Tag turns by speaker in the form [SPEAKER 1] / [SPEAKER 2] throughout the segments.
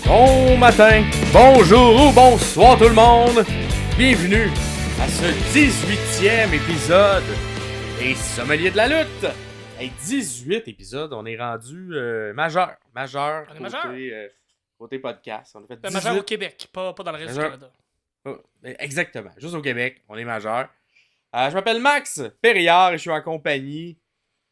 [SPEAKER 1] Bon matin, bonjour ou bonsoir tout le monde. Bienvenue à ce 18e épisode des Sommeliers de la lutte. Hey, 18 épisodes, on est rendu majeur
[SPEAKER 2] On est majeur.
[SPEAKER 1] Côté podcast. On a fait 18...
[SPEAKER 2] majeur au Québec, pas dans le reste du Canada.
[SPEAKER 1] Oh, exactement, juste au Québec, on est majeur. Je m'appelle Max Périard et je suis en compagnie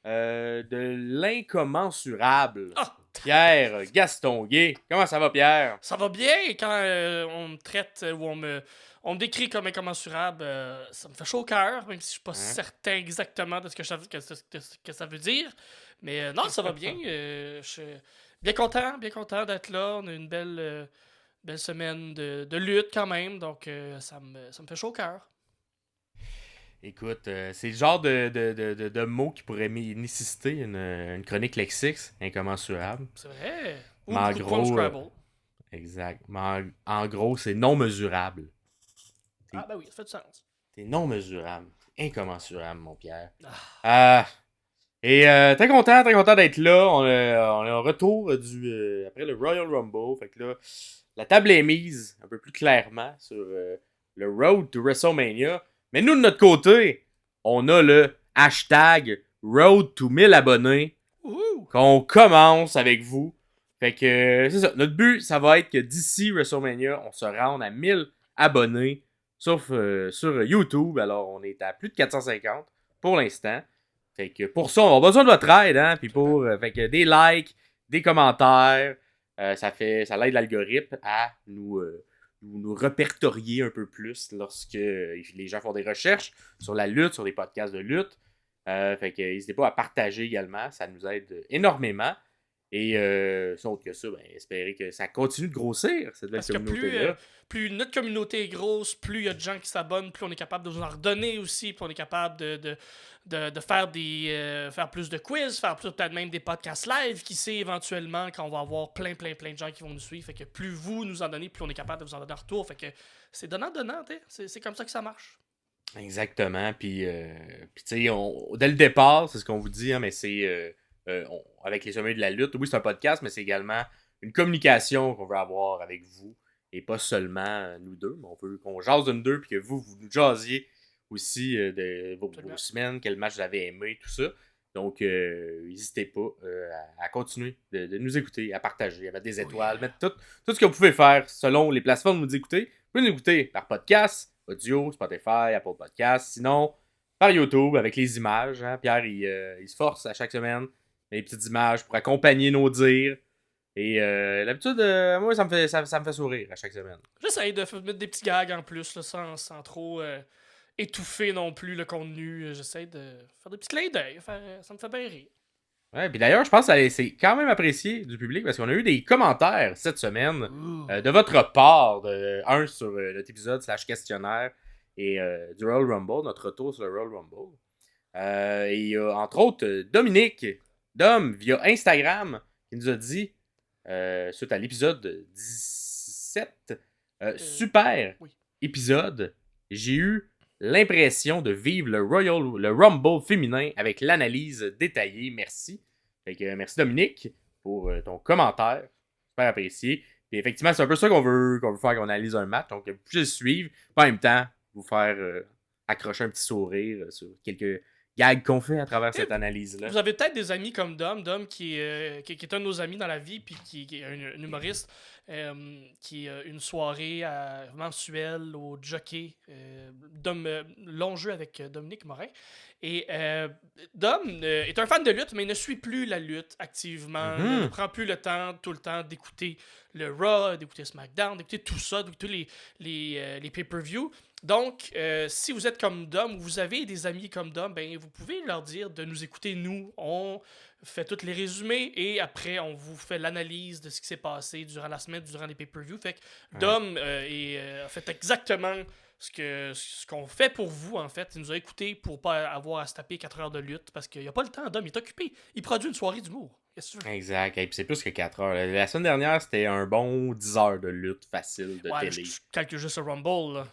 [SPEAKER 1] de l'incommensurable Pierre Gastonguay. Comment ça va, Pierre?
[SPEAKER 2] Ça va bien quand on me traite ou on me décrit comme incommensurable. Ça me fait chaud au cœur, même si je suis pas certain exactement de ce que ça veut dire. Mais non, ça va bien. Je suis bien content d'être là. On a une belle semaine de lutte quand même, donc ça me fait chaud au cœur.
[SPEAKER 1] Écoute, c'est le genre de mots qui pourrait nécessiter une chronique lexique incommensurable.
[SPEAKER 2] C'est vrai. Ou
[SPEAKER 1] Mais en
[SPEAKER 2] beaucoup de points au
[SPEAKER 1] gros,
[SPEAKER 2] Scrabble.
[SPEAKER 1] exact. Mais en gros, c'est non mesurable.
[SPEAKER 2] Ah ben oui, ça fait du sens.
[SPEAKER 1] C'est non mesurable. Incommensurable, mon Pierre.
[SPEAKER 2] Ah.
[SPEAKER 1] Très content d'être là. On est en retour après le Royal Rumble. Fait que là, la table est mise un peu plus clairement sur le Road to WrestleMania. Mais nous, de notre côté, on a le hashtag Road to 1000 abonnés qu'on commence avec vous. Fait que c'est ça. Notre but, ça va être que d'ici WrestleMania, on se rende à 1000 abonnés. Sauf sur YouTube. Alors, on est à plus de 450 pour l'instant. Fait que pour ça, on a besoin de votre aide, hein. Puis fait que des likes, des commentaires, ça l'aide l'algorithme à nous répertorier un peu plus lorsque les gens font des recherches sur la lutte, sur des podcasts de lutte. Fait que n'hésitez pas à partager également, ça nous aide énormément. Et autre que ça, espérez que ça continue de grossir, cette belle communauté-là.
[SPEAKER 2] Plus notre communauté est grosse, plus il y a de gens qui s'abonnent, plus on est capable de vous en redonner aussi, plus on est capable de faire faire plus de quiz, faire peut-être même des podcasts live, qui sait éventuellement quand on va avoir plein de gens qui vont nous suivre. Fait que plus vous nous en donnez, plus on est capable de vous en donner en retour. Fait que c'est donnant-donnant, c'est comme ça que ça marche.
[SPEAKER 1] Exactement. Puis tu sais, dès le départ, c'est ce qu'on vous dit, hein, mais c'est... avec les sommets de la lutte. Oui, c'est un podcast, mais c'est également une communication qu'on veut avoir avec vous. Et pas seulement nous deux, mais on veut qu'on jase de nous deux, puis que vous nous jasiez aussi de vos semaines, quel match vous avez aimé, tout ça. Donc, n'hésitez pas à continuer de nous écouter, à partager, à mettre des étoiles, mettre tout ce que vous pouvez faire selon les plateformes où vous écoutez. Vous pouvez nous écouter par podcast, audio, Spotify, Apple Podcast. Sinon, par YouTube, avec les images. Hein. Pierre, il se force à chaque semaine. Les petites images pour accompagner nos dires. Et l'habitude, moi, ça me fait sourire à chaque semaine.
[SPEAKER 2] J'essaye de mettre des petits gags en plus, là, sans trop étouffer non plus le contenu. J'essaie de faire des petits clins d'œil. Ça me fait bien rire.
[SPEAKER 1] Ouais, puis d'ailleurs, je pense que c'est quand même apprécié du public parce qu'on a eu des commentaires cette semaine de votre part. Un sur notre épisode / questionnaire et du Royal Rumble, notre retour sur le Royal Rumble. Et entre autres, Dominique Dom, via Instagram, qui nous a dit, suite à l'épisode 17, super épisode, j'ai eu l'impression de vivre le Rumble féminin avec l'analyse détaillée. Merci. Fait que, merci Dominique pour ton commentaire. Super apprécié. Puis effectivement, c'est un peu ça qu'on veut faire, qu'on analyse un match. Donc, vous pouvez le suivre. En même temps, vous faire accrocher un petit sourire sur quelques gag qu'on fait à travers cette analyse-là.
[SPEAKER 2] Vous avez peut-être des amis comme Dom qui est un de nos amis dans la vie, puis qui est un humoriste, qui a une soirée mensuelle au Jockey, long jeu avec Dominique Morin. Et Dom est un fan de lutte, mais il ne suit plus la lutte activement. Il ne prend plus le temps, tout le temps, d'écouter le Raw, d'écouter SmackDown, d'écouter tout ça, d'écouter les pay-per-view. Donc, si vous êtes comme Dom ou vous avez des amis comme Dom, ben, vous pouvez leur dire de nous écouter, nous. On fait tous les résumés et après, on vous fait l'analyse de ce qui s'est passé durant la semaine, durant les pay-per-view. Fait que Dom a fait exactement ce qu'on fait pour vous, en fait. Il nous a écoutés pour pas avoir à se taper 4 heures de lutte parce qu'il n'y a pas le temps, Dom, il est occupé. Il produit une soirée d'humour. Qu'est-ce que tu veux?
[SPEAKER 1] Exact. Et puis c'est plus que 4 heures. La semaine dernière, c'était un bon 10 heures de lutte facile de télé.
[SPEAKER 2] Je calcule juste le Rumble, là.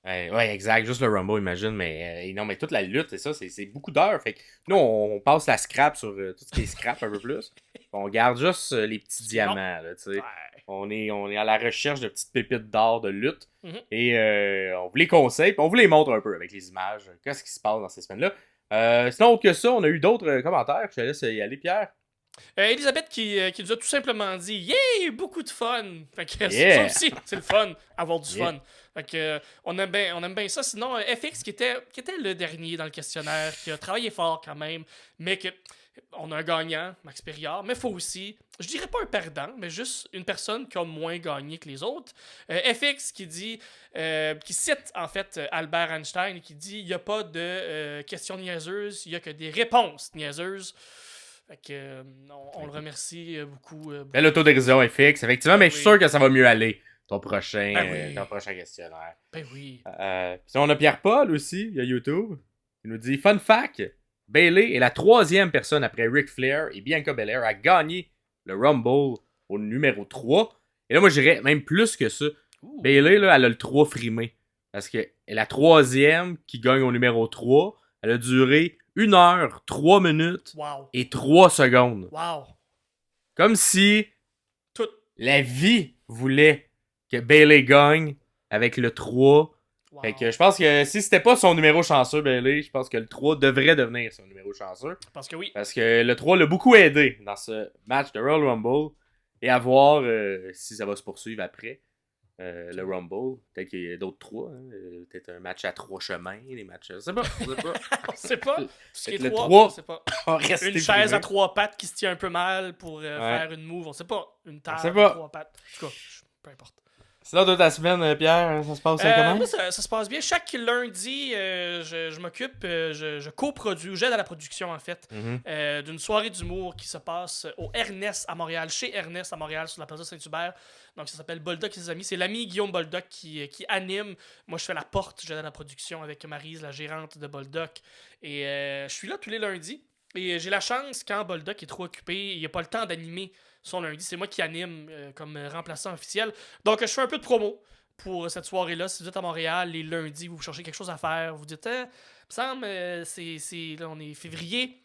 [SPEAKER 1] Ouais, exact. Juste le Rumble, imagine. Mais non, mais toute la lutte, c'est ça, c'est beaucoup d'heures. Fait que nous, on passe la scrap sur tout ce qui est scrap un peu plus. On garde juste les petits
[SPEAKER 2] Ce qui est bon.
[SPEAKER 1] diamants, là, tu sais.
[SPEAKER 2] Ouais.
[SPEAKER 1] On est à la recherche de petites pépites d'or de lutte.
[SPEAKER 2] Mhm.
[SPEAKER 1] Et on vous les conseille, puis on vous les montre un peu avec les images. Qu'est-ce qui se passe dans ces semaines-là. Sinon, autre que ça, on a eu d'autres commentaires. Je te laisse y aller, Pierre.
[SPEAKER 2] Elisabeth qui nous a tout simplement dit yeah, beaucoup de fun. Fait que ça
[SPEAKER 1] Yeah!
[SPEAKER 2] aussi, c'est le fun, avoir du
[SPEAKER 1] Yeah.
[SPEAKER 2] fun. Fait que on aime bien ça. Sinon, FX qui était le dernier dans le questionnaire, qui a travaillé fort quand même, mais que on a un gagnant, Max Perriard, mais faut aussi, je dirais pas un perdant, mais juste une personne qui a moins gagné que les autres. FX qui dit, qui cite en fait Albert Einstein, qui dit il n'y a pas de questions niaiseuses, il y a que des réponses niaiseuses. Fait que, on le remercie beaucoup.
[SPEAKER 1] Belle autodérision FX, effectivement, mais je suis
[SPEAKER 2] oui.
[SPEAKER 1] sûr que ça va mieux aller, ton prochain,
[SPEAKER 2] Ben oui.
[SPEAKER 1] ton prochain questionnaire.
[SPEAKER 2] Ben oui.
[SPEAKER 1] Puis on a Pierre-Paul aussi, il y a YouTube. Il nous dit Fun fact, Bayley est la 3e personne après Ric Flair et Bianca Belair à gagner le Rumble au numéro 3. Et là, moi, je dirais même plus que ça.
[SPEAKER 2] Ouh.
[SPEAKER 1] Bayley, là, elle a le 3 frimé. Parce que elle est la 3e qui gagne au numéro 3. Elle a duré 1 heure, 3 minutes
[SPEAKER 2] Wow.
[SPEAKER 1] et 3 secondes.
[SPEAKER 2] Wow.
[SPEAKER 1] Comme si
[SPEAKER 2] Tout.
[SPEAKER 1] la vie voulait que Bayley gagne avec le 3.
[SPEAKER 2] Wow.
[SPEAKER 1] Fait que je pense que si c'était pas son numéro chanceux, Bayley, je pense que le 3 devrait devenir son numéro chanceux.
[SPEAKER 2] Parce que oui.
[SPEAKER 1] Parce que le 3 l'a beaucoup aidé dans ce match de Royal Rumble. Et à voir si ça va se poursuivre après le Rumble. Peut-être qu'il y a d'autres 3. Hein. Peut-être un match à 3 chemins. Des matchs. Je sais pas. Je sais pas.
[SPEAKER 2] On sait pas. Ce qui est
[SPEAKER 1] Le
[SPEAKER 2] 3,
[SPEAKER 1] 3
[SPEAKER 2] on sait pas.
[SPEAKER 1] va rester
[SPEAKER 2] Une chaise
[SPEAKER 1] primé.
[SPEAKER 2] à 3 pattes qui se tient un peu mal pour faire une move. On sait pas. Une
[SPEAKER 1] sait
[SPEAKER 2] table
[SPEAKER 1] pas.
[SPEAKER 2] à 3 pattes. En tout cas, peu importe.
[SPEAKER 1] Sinon, toute ta semaine, Pierre, ça se passe comment?
[SPEAKER 2] Moi, ça se passe bien. Chaque lundi, je m'occupe, je coproduis, ou j'aide à la production, en fait, d'une soirée d'humour qui se passe au Ernest à Montréal, chez Ernest à Montréal, sur la place Saint-Hubert. Donc, ça s'appelle Boldoc et ses amis. C'est l'ami Guillaume Boldoc qui anime. Moi, je fais la porte, j'aide à la production avec Maryse, la gérante de Boldoc. Et je suis là tous les lundis. Et j'ai la chance, quand Boldoc est trop occupé, il n'y a pas le temps d'animer son lundi. C'est moi qui anime comme remplaçant officiel. Donc, je fais un peu de promo pour cette soirée-là. Si vous êtes à Montréal, les lundis, vous cherchez quelque chose à faire, vous dites, il me semble, là, on est février,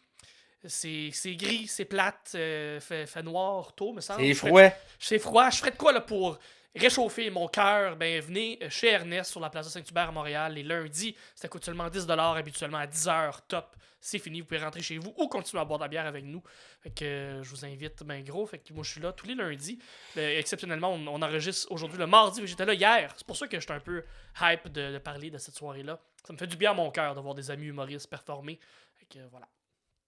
[SPEAKER 2] c'est gris, c'est plate, fait noir tôt, me semble.
[SPEAKER 1] C'est froid.
[SPEAKER 2] C'est froid. Je ferais de quoi là pour réchauffer mon cœur? Ben, venez chez Ernest sur la place Saint-Hubert à Montréal les lundis. Ça coûte seulement 10$, habituellement à 10h, top. C'est fini, vous pouvez rentrer chez vous ou continuer à boire de la bière avec nous. Fait que je vous invite ben gros. Fait que moi je suis là tous les lundis. Exceptionnellement, on enregistre aujourd'hui le mardi, mais j'étais là hier. C'est pour ça que j'étais un peu hype de parler de cette soirée-là. Ça me fait du bien à mon cœur de voir des amis humoristes performer. Fait que voilà.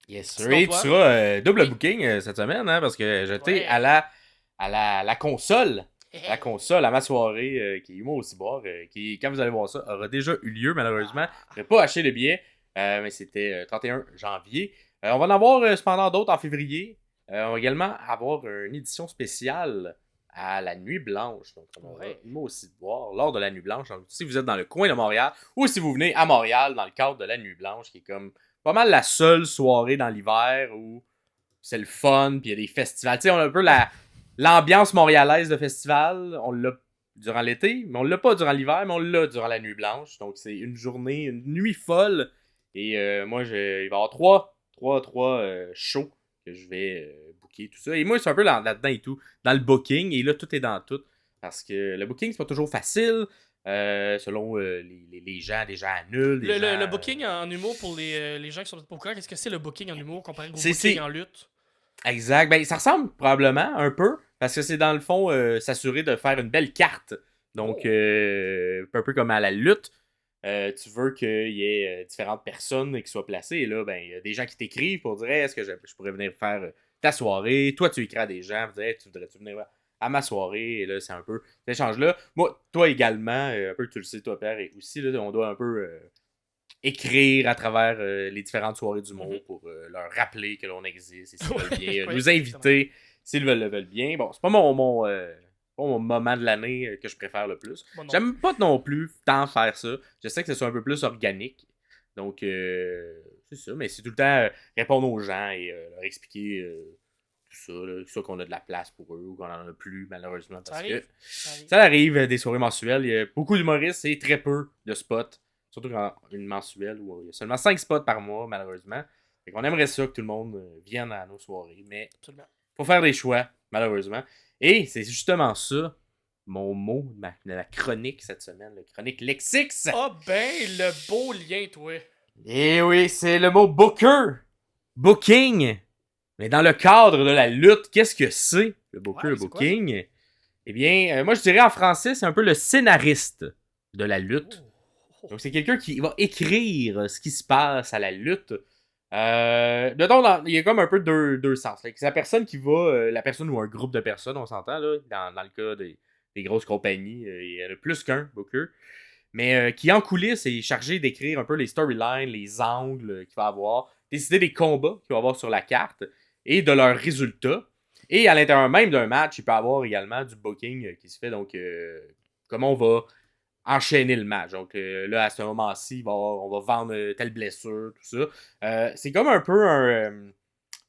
[SPEAKER 1] Yes, sir.
[SPEAKER 2] Sinon,
[SPEAKER 1] Et
[SPEAKER 2] toi?
[SPEAKER 1] tu seras double
[SPEAKER 2] Oui.
[SPEAKER 1] booking cette semaine, hein, parce que j'étais
[SPEAKER 2] Ouais.
[SPEAKER 1] à la console. La console, à ma soirée, qui est Humour aussi boire, qui, quand vous allez voir ça, aura déjà eu lieu, malheureusement. Je n'ai pas acheté le billet, mais c'était 31 janvier. On va en avoir cependant d'autres en février. On va également avoir une édition spéciale à la Nuit Blanche. Donc, on aura Humour aussi boire lors de la Nuit Blanche. Donc, si vous êtes dans le coin de Montréal, ou si vous venez à Montréal dans le cadre de la Nuit Blanche, qui est comme pas mal la seule soirée dans l'hiver où c'est le fun, puis il y a des festivals. Tu sais, on a un peu l'ambiance montréalaise de festival. On l'a durant l'été, mais on l'a pas durant l'hiver, mais on l'a durant la nuit blanche. Donc, c'est une journée, une nuit folle. Et moi, il va y avoir trois shows que je vais booker, tout ça. Et moi, c'est un peu là-dedans et tout, dans le booking. Et là, tout est dans tout. Parce que le booking, c'est pas toujours facile. Selon les gens, des gens annulent.
[SPEAKER 2] Le booking en humour pour les gens qui sont peut-être pas au courant, qu'est-ce que c'est le booking en humour comparé au booking en lutte?
[SPEAKER 1] Exact. Ben, ça ressemble probablement un peu, parce que c'est dans le fond s'assurer de faire une belle carte. Donc, un peu comme à la lutte. Tu veux qu'il y ait différentes personnes qui soient placées. Et là, ben, il y a des gens qui t'écrivent pour dire hey, est-ce que je pourrais venir faire ta soirée. Toi, tu écris à des gens, vous dites hey, tu voudrais-tu venir à ma soirée. Et là, c'est un peu cet échange-là. Moi, toi également, un peu tu le sais, toi, Pierre, et aussi, là, on doit un peu écrire à travers les différentes soirées du monde pour leur rappeler que l'on existe et s'ils veulent bien nous inviter s'ils le veulent bien. Bon, c'est pas mon moment de l'année que je préfère le plus.
[SPEAKER 2] Bon,
[SPEAKER 1] J'aime pas non plus tant faire ça. Je sais que ce soit un peu plus organique. Donc, c'est ça. Mais c'est tout le temps répondre aux gens et leur expliquer ça, là, soit qu'on a de la place pour eux ou qu'on en a plus, malheureusement,
[SPEAKER 2] Ça
[SPEAKER 1] parce
[SPEAKER 2] arrive.
[SPEAKER 1] que ça arrive des soirées mensuelles. Il y a beaucoup d'humoristes et très peu de spots. Surtout quand une mensuelle où il y a seulement 5 spots par mois, malheureusement. Fait qu'on aimerait ça que tout le monde vienne à nos soirées, mais
[SPEAKER 2] Absolument.
[SPEAKER 1] faut faire des choix, malheureusement. Et c'est justement ça, mon mot de la chronique cette semaine, la chronique Lexix.
[SPEAKER 2] Ah ben, le beau lien, toi.
[SPEAKER 1] Et oui, c'est le mot booker, booking. Mais dans le cadre de la lutte, qu'est-ce que c'est le booker,
[SPEAKER 2] Ouais,
[SPEAKER 1] le
[SPEAKER 2] c'est quoi,
[SPEAKER 1] booking? Eh bien, moi je dirais en français, c'est un peu le scénariste de la lutte.
[SPEAKER 2] Oh.
[SPEAKER 1] Donc c'est quelqu'un qui va écrire ce qui se passe à la lutte. Il y a comme un peu deux sens. C'est la personne qui va, la personne ou un groupe de personnes, on s'entend, là, dans le cas des grosses compagnies, il y en a plus qu'un booker, mais qui en coulisses est chargé d'écrire un peu les storylines, les angles qu'il va avoir, décider des combats qu'il va avoir sur la carte et de leurs résultats. Et à l'intérieur même d'un match, il peut y avoir également du booking qui se fait. Donc, comment on va enchaîner le match. Donc là, à ce moment-ci, on va vendre telle blessure, tout ça. C'est comme un peu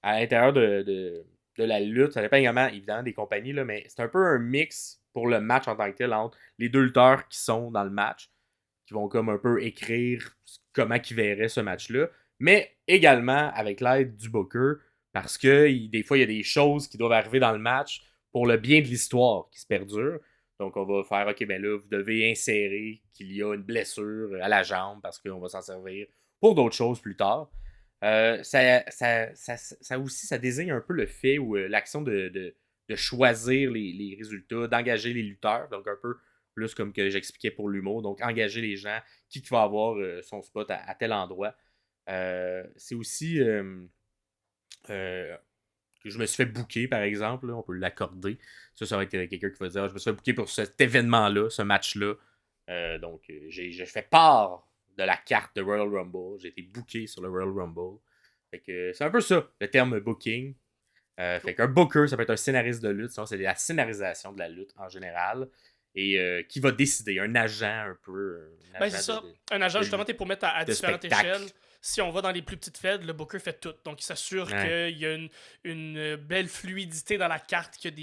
[SPEAKER 1] à l'intérieur de la lutte, ça dépend évidemment des compagnies, là, mais c'est un peu un mix pour le match en tant que tel entre les deux lutteurs qui sont dans le match, qui vont comme un peu écrire comment ils verraient ce match-là, mais également avec l'aide du booker, parce que des fois, il y a des choses qui doivent arriver dans le match pour le bien de l'histoire qui se perdure. Donc, on va faire, OK, ben là, vous devez insérer qu'il y a une blessure à la jambe parce qu'on va s'en servir pour d'autres choses plus tard. Ça aussi, ça désigne un peu le fait ou l'action de choisir les résultats, d'engager les lutteurs. Donc, un peu plus comme que j'expliquais pour l'humour. Donc, engager les gens, qui va avoir son spot à tel endroit. C'est aussi que je me suis fait booker, par exemple, là, on peut l'accorder. Ça va être quelqu'un qui va dire je me suis fait booker pour cet événement-là, ce match-là. Donc, j'ai fait part de la carte de Royal Rumble. J'ai été booké sur le Royal Rumble. Fait que c'est un peu ça, le terme booking. Fait qu'un booker, ça peut être un scénariste de lutte. Sinon, c'est la scénarisation de la lutte en général. Et qui va décider, un agent un peu.
[SPEAKER 2] Ben, c'est ça. Un agent, justement, t'es pour mettre à différentes
[SPEAKER 1] spectacle.
[SPEAKER 2] échelles. Si on va dans les plus petites feds, le booker fait tout. Donc, il s'assure qu'il y a une belle fluidité dans la carte, qu'il y a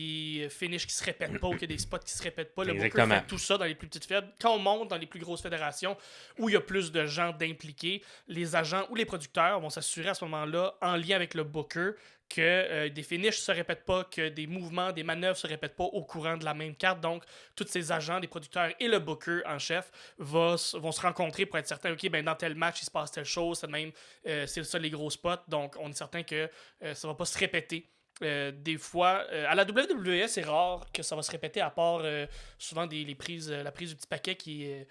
[SPEAKER 2] des finishes qui se répètent pas ou qu'il y a des spots qui se répètent pas. Le booker fait tout ça dans les plus petites feds. Quand on monte dans les plus grosses fédérations où il y a plus de gens d'impliqués, les agents ou les producteurs vont s'assurer à ce moment-là, en lien avec le booker, que des finishes se répètent pas, que des mouvements, des manœuvres se répètent pas au courant de la même carte. Donc, tous ces agents, les producteurs et le booker en chef vont se rencontrer pour être certain, OK, ben dans tel match, il se passe telle chose, c'est même, c'est ça les gros spots. Donc, on est certain que ça va pas se répéter. Des fois, à la WWE, c'est rare que ça va se répéter, à part souvent la prise du petit paquet qui est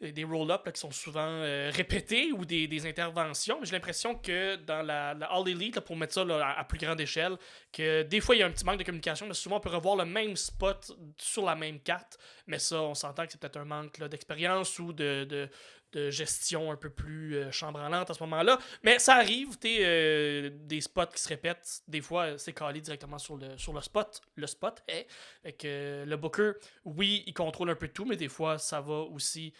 [SPEAKER 2] des roll-ups qui sont souvent répétés ou des interventions. Mais j'ai l'impression que dans la All Elite, là, pour mettre ça là, à plus grande échelle, que des fois il y a un petit manque de communication, mais souvent on peut revoir le même spot sur la même carte. Mais ça, on s'entend que c'est peut-être un manque là, d'expérience ou de gestion un peu plus chambranlante à ce moment-là. Mais ça arrive, des spots qui se répètent. Des fois, c'est calé directement sur le spot. Le spot est. Fait que le booker, oui, il contrôle un peu tout, mais des fois, ça va aussi